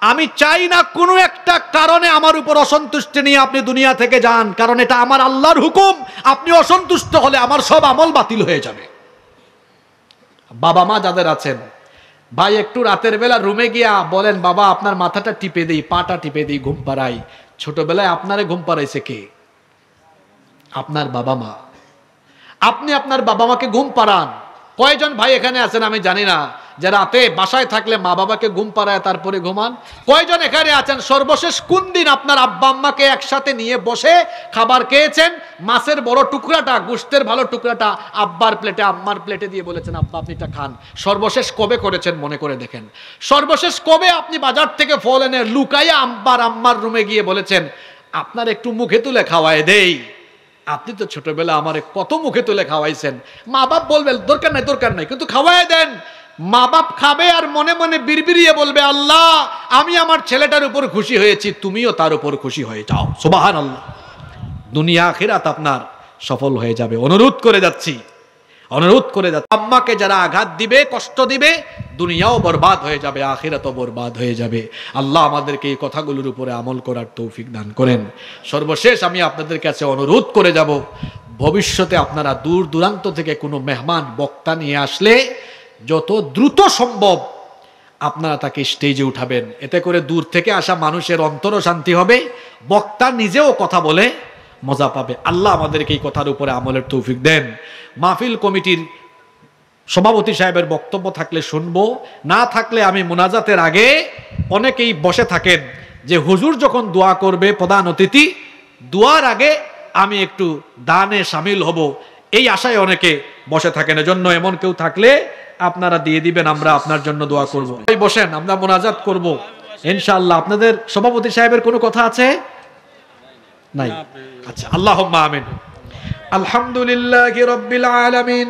আমি চাই না কোনো একটা কারণে আমার উপর অসন্তুষ্টি নিয়ে আপনি দুনিয়া থেকে যান, কারণ এটা আমার আল্লাহর হুকুম। আপনি অসন্তুষ্ট হলে আমার সব আমল বাতিল হয়ে যাবে। বাবা মা যাদের আছেন, ভাই একটু রাতের বেলা রুমে গিয়া বলেন, বাবা আপনার মাথাটা টিপে দিই, পাটা টিপে দিই, ঘুম পাড়াই। ছোটবেলায় আপনারে ঘুম পাড়াইছে কে? আপনার বাবা মা। আপনি আপনার বাবা মাকে ঘুম পাড়ান। কয়জন ভাই এখানে আছেন আমি জানি না, যে রাতে বাসায় থাকলে মা বাবাকে ঘুম পাড়ায় তারপরে ঘুমান? কয়জন এখানে আছেন সর্বশেষ কোন দিন আপনার আব্বা আম্মাকে একসাথে নিয়ে বসে খাবার খেয়েছেন, মাছের বড় টুকরাটা, গোশতের ভালো টুকরাটা আব্বার প্লেটে আম্মার প্লেটে দিয়ে বলেছেন আব্বা আপনি এটা খান? সর্বশেষ কবে করেছেন মনে করে দেখেন। সর্বশেষ কবে আপনি বাজার থেকে ফল এনে লুকাইয়া আব্বার আম্মার রুমে গিয়ে বলেছেন আপনার একটু মুখে তুলে খাওয়ায় দেই? আপনি তো ছোটবেলা আমারে কত মুখে তুলে খাওয়াইছেন। মা বাপ বলবেন দরকার নাই দরকার নাই, কিন্তু খাওয়ায় দেন। মা বাপ খাবে আর মনে মনে বিড়বিড়িয়ে বলবে আল্লাহ আমি আমার ছেলেটার উপর খুশি হয়েছি, তুমিও তার উপর খুশি হয়ে যাও। সুবহানাল্লাহ। দুনিয়া আখিরাত আপনার সফল হয়ে যাবে। অনুরোধ করে যাচ্ছি, অনুরোধ করে যাচ্ছি, আম্মাকে যারা আঘাত দিবে, কষ্ট দিবে, দুনিয়াও বরবাদ হয়ে যাবে, আখিরাতও বরবাদ হয়ে যাবে। আল্লাহ আমাদেরকে এই কথাগুলোর উপরে আমল করার তৌফিক দান করেন। সর্বশেষ আমি আপনাদের কাছে অনুরোধ করে যাব, ভবিষ্যতে আপনারা দূর দূরান্ত থেকে কোনো মেহমান বক্তা নিয়ে আসলে যত দ্রুত সম্ভব আপনারা তাকে স্টেজে উঠাবেন। এতে করে দূর থেকে আসা মানুষের অন্তরও শান্তি হবে, বক্তা নিজেও কথা বলে মজা পাবে। আল্লাহ আমাদেরকে এই কথার উপরে আমলের তৌফিক দেন। মাহফিল কমিটির সভাপতি সাহেবের বক্তব্য থাকলে শুনবো, না থাকলে আমি মোনাজাতের আগে, অনেকেই বসে থাকেন যে হুজুর যখন দোয়া করবে প্রধান অতিথি, দোয়ার আগে আমি একটু দানে শামিল হব, এই আশায় অনেকে বসে থাকেন। এজন্য এমন কেউ থাকলে আপনারা দিয়ে দিবেন, আমরা আপনার জন্য দোয়া করব। বসেন, আমরা মোনাজাত করব ইনশাআল্লাহ। আপনাদের সভাপতি সাহেবের কোনো কথা আছে? নাই? আচ্ছা, আল্লাহুম্মা আমিন। আলহামদুলিল্লাহি রাব্বিল আলামিন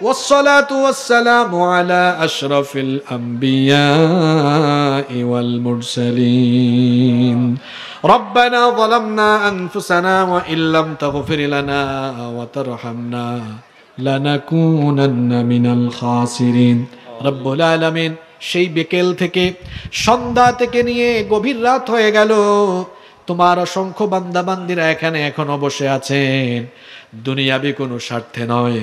والصلاة والسلام على أشرف الأنبياء والمرسلين ربنا ظلمنا أنفسنا وإن لم تغفر لنا وترحمنا لنكونن من الخاسرين رب العالمين। সেই বিকেল থেকে সন্ধ্যা থেকে নিয়ে গভীর রাত হয়ে গেল, তোমার অসংখ্য বান্দা বান্দিরা এখানে এখনো বসে আছেন, দুনিয়াবি কোনো স্বার্থে নয়,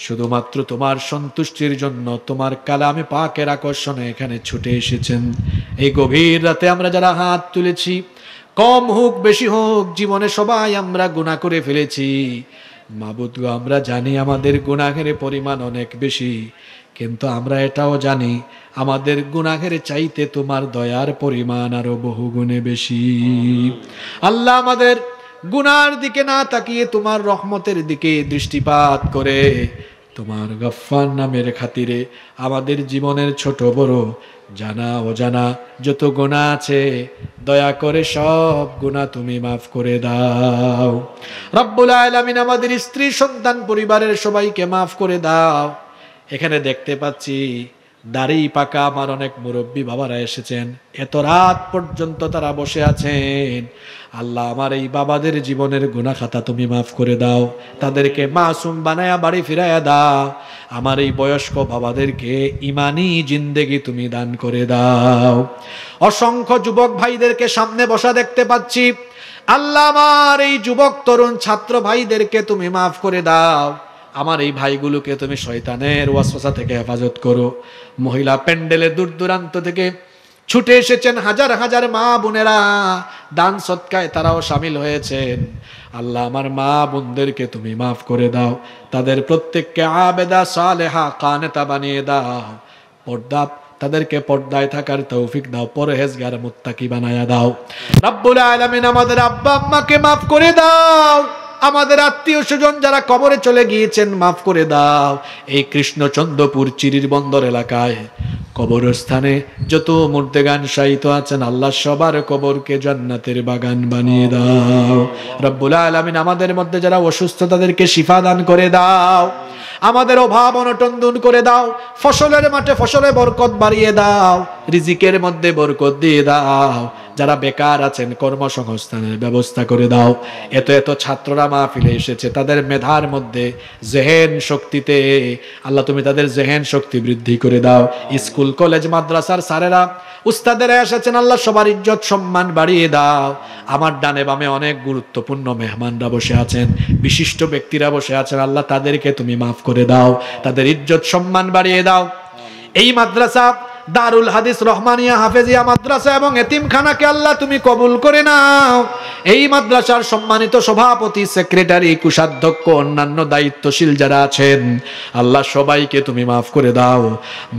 শুধুমাত্র তোমার সন্তুষ্টির জন্য, তোমার কালামে পাকের আকর্ষণে এখানে ছুটে এসেছেন। এই গভীর রাতে আমরা যারা হাত তুলেছি, কম হোক বেশি হোক, জীবনে সবাই আমরা গুনাহ করে ফেলেছি। মাবুদ গো, আমরা জানি আমাদের গুনাহের পরিমাণ অনেক বেশি, কিন্তু আমরা এটাও জানি আমাদের গুনাহের চাইতে তোমার দয়ার পরিমাণ আরো বহু গুণে বেশি। আল্লাহ, আমাদের গুনার দিকে না তাকিয়ে তোমার রহমতের দিকে দৃষ্টিপাত করে তোমার গফফার নামের খাতিরে আমাদের জীবনের ছোট বড় জানা অজানা যত গুনাহ আছে, দয়া করে সব গুনাহ তুমি মাফ করে দাও। রব্বুল আলামিন, আমাদের স্ত্রী সন্তান পরিবারের সবাইকে মাফ করে দাও। এখানে দেখতে পাচ্ছি দাড়ি পাকা আমার অনেক মুরব্বী বাবারা এসেছেন, এত রাত পর্যন্ত তারা বসে আছেন। আল্লাহ, আমার এই বাবাদের জীবনের গুনাহ খাতা তুমি মাফ করে দাও, তাদেরকে মাসুম বানায়া বাড়ি ফিরাইয়া দাও। আমার এই বয়স্ক বাবাদেরকে ইমানি জিন্দেগি তুমি দান করে দাও। অসংখ্য যুবক ভাইদেরকে সামনে বসা দেখতে পাচ্ছি, আল্লাহ আমার এই যুবক তরুণ ছাত্র ভাইদেরকে তুমি মাফ করে দাও। আমার এই ভাইগুলোকে তুমি শয়তানের ওয়াসওয়াসা থেকে হেফাজত করো। মহিলা প্যান্ডেলে দূর দূরান্ত থেকে ছুটে এসেছেন হাজার হাজার মা বোনেরা, দান সৎকায় তারাও শামিল হয়েছেন। আল্লাহ, আমার মা বোনদেরকে তুমি মাফ করে দাও, তাদের প্রত্যেককে আবেদা সালেহা কানেতা বানিয়ে দাও। পর্দা, তাদেরকে পর্দায় থাকার তৌফিক দাও, পরহেজগার মুত্তাকি বানায়া দাও। রব্বুল আলামিন, আমাদের আব্বা আম্মাকে মাফ করে দাও, আমাদের আত্মীয় স্বজন যারা কবরে চলে গিয়েছেন মাফ করে দাও। এই কৃষ্ণচন্দ্রপুর চিরির বন্দর এলাকায় কবরস্থানে যত মুর্দেগান শায়িত আছেন, আল্লাহ সবার কবরকে জান্নাতের বাগান বানিয়ে দাও। রব্বুল আলামিন, আমাদের মধ্যে যারা অসুস্থ তাদেরকে শিফা দান করে দাও, আমাদের অভাব অনটন দূর করে দাও, ফসলের মাঠে ফসলে বরকত বাড়িয়ে দাও, রিজিকের মধ্যে বরকত দিয়ে দাও। যারা বেকার আছেন কর্মসংস্থানের ব্যবস্থা করে দাও। এত এত ছাত্ররা মাহফিলে এসেছে, তাদের মেধার মধ্যে জেহেন শক্তিতে আল্লাহ তুমি তাদের জেহেন শক্তি বৃদ্ধি করে দাও। স্কুল কলেজ মাদ্রাসার স্যারেরা উস্তাদেরা এসেছেন, আল্লাহ সবার ইজ্জত সম্মান বাড়িয়ে দাও। আমার ডানে বামে অনেক গুরুত্বপূর্ণ মেহমানরা বসে আছেন, বিশিষ্ট ব্যক্তিরা বসে আছেন, আল্লাহ তাদেরকে তুমি মাফ করে দাও, তাদের ইজ্জত সম্মান বাড়িয়ে দাও। এই মাদ্রাসা দারুল হাদিস রহমানিয়া হাফেজিয়া মাদ্রাসা এবং এতিমখানাকে আল্লাহ তুমি কবুল করে নাও। এই মাদ্রাসার সম্মানিত সভাপতি, সেক্রেটারি, কোষাধ্যক্ষ, অন্যান্য দায়িত্বশীল যারা আছেন আল্লাহ সবাইকে তুমি মাফ করে দাও।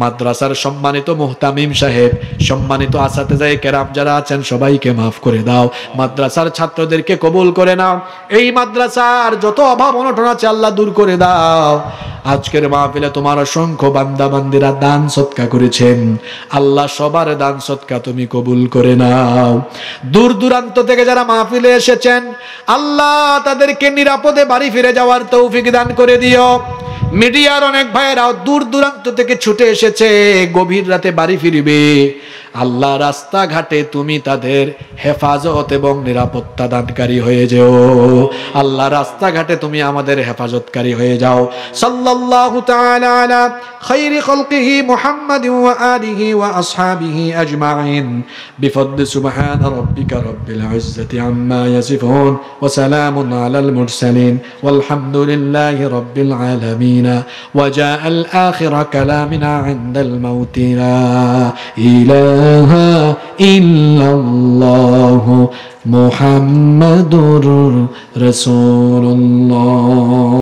মাদ্রাসার সম্মানিত মুহতামিম সাহেব, সম্মানিত আসাতেজায়ে কেরাম যারা আছেন সবাইকে মাফ করে দাও। মাদ্রাসার ছাত্রদেরকে কবুল করে নাও। এই মাদ্রাসার যত অভাব অনটন আছে আল্লাহ দূর করে দাও। আজকের মাহফিলে তোমার অসংখ্য বান্দা বান্দিরা দান সদকা করেছেন, আল্লাহ সবার দান সদকা তুমি কবুল করে নাও। দূর দূরান্ত থেকে যারা মাহফিলে এসেছেন আল্লাহ তাদেরকে নিরাপদে বাড়ি ফিরে যাওয়ার তৌফিক দান করে দিও। মিডিয়ার অনেক ভাইয়েরাও দূর দূরান্ত থেকে ছুটে এসেছে, গভীর রাতে বাড়ি ফিরবে, আল্লাহ রাস্তাঘাটে তুমি তাদের হেফাজত এবং নিরাপত্তা দানকারী হয়ে যাও। আল্লাহ রাস্তাঘাটে তুমি আমাদের হেফাজতকারী হয়ে যাও। সাল্লাল্লাহু তাআলা আলা খায়রি খালকিহি মুহাম্মাদিন ওয়া আলিহি ওয়া আসহাবিহি আজমাইন বিফদলি সুবহানা রাব্বিকা রাব্বিল ইজ্জাতি আম্মা ইয়াসিফুন ওয়া সালামুন আলাল মুরসালিন ওয়ালহামদুলিল্লাহি রাব্বিল আলামিন ওয়া জাআল আখিরা কালামিনা ইনদাল মাউতি লা ইলাহা ইল্লাল্লাহু মুহাম্মাদুর রাসূলুল্লাহ।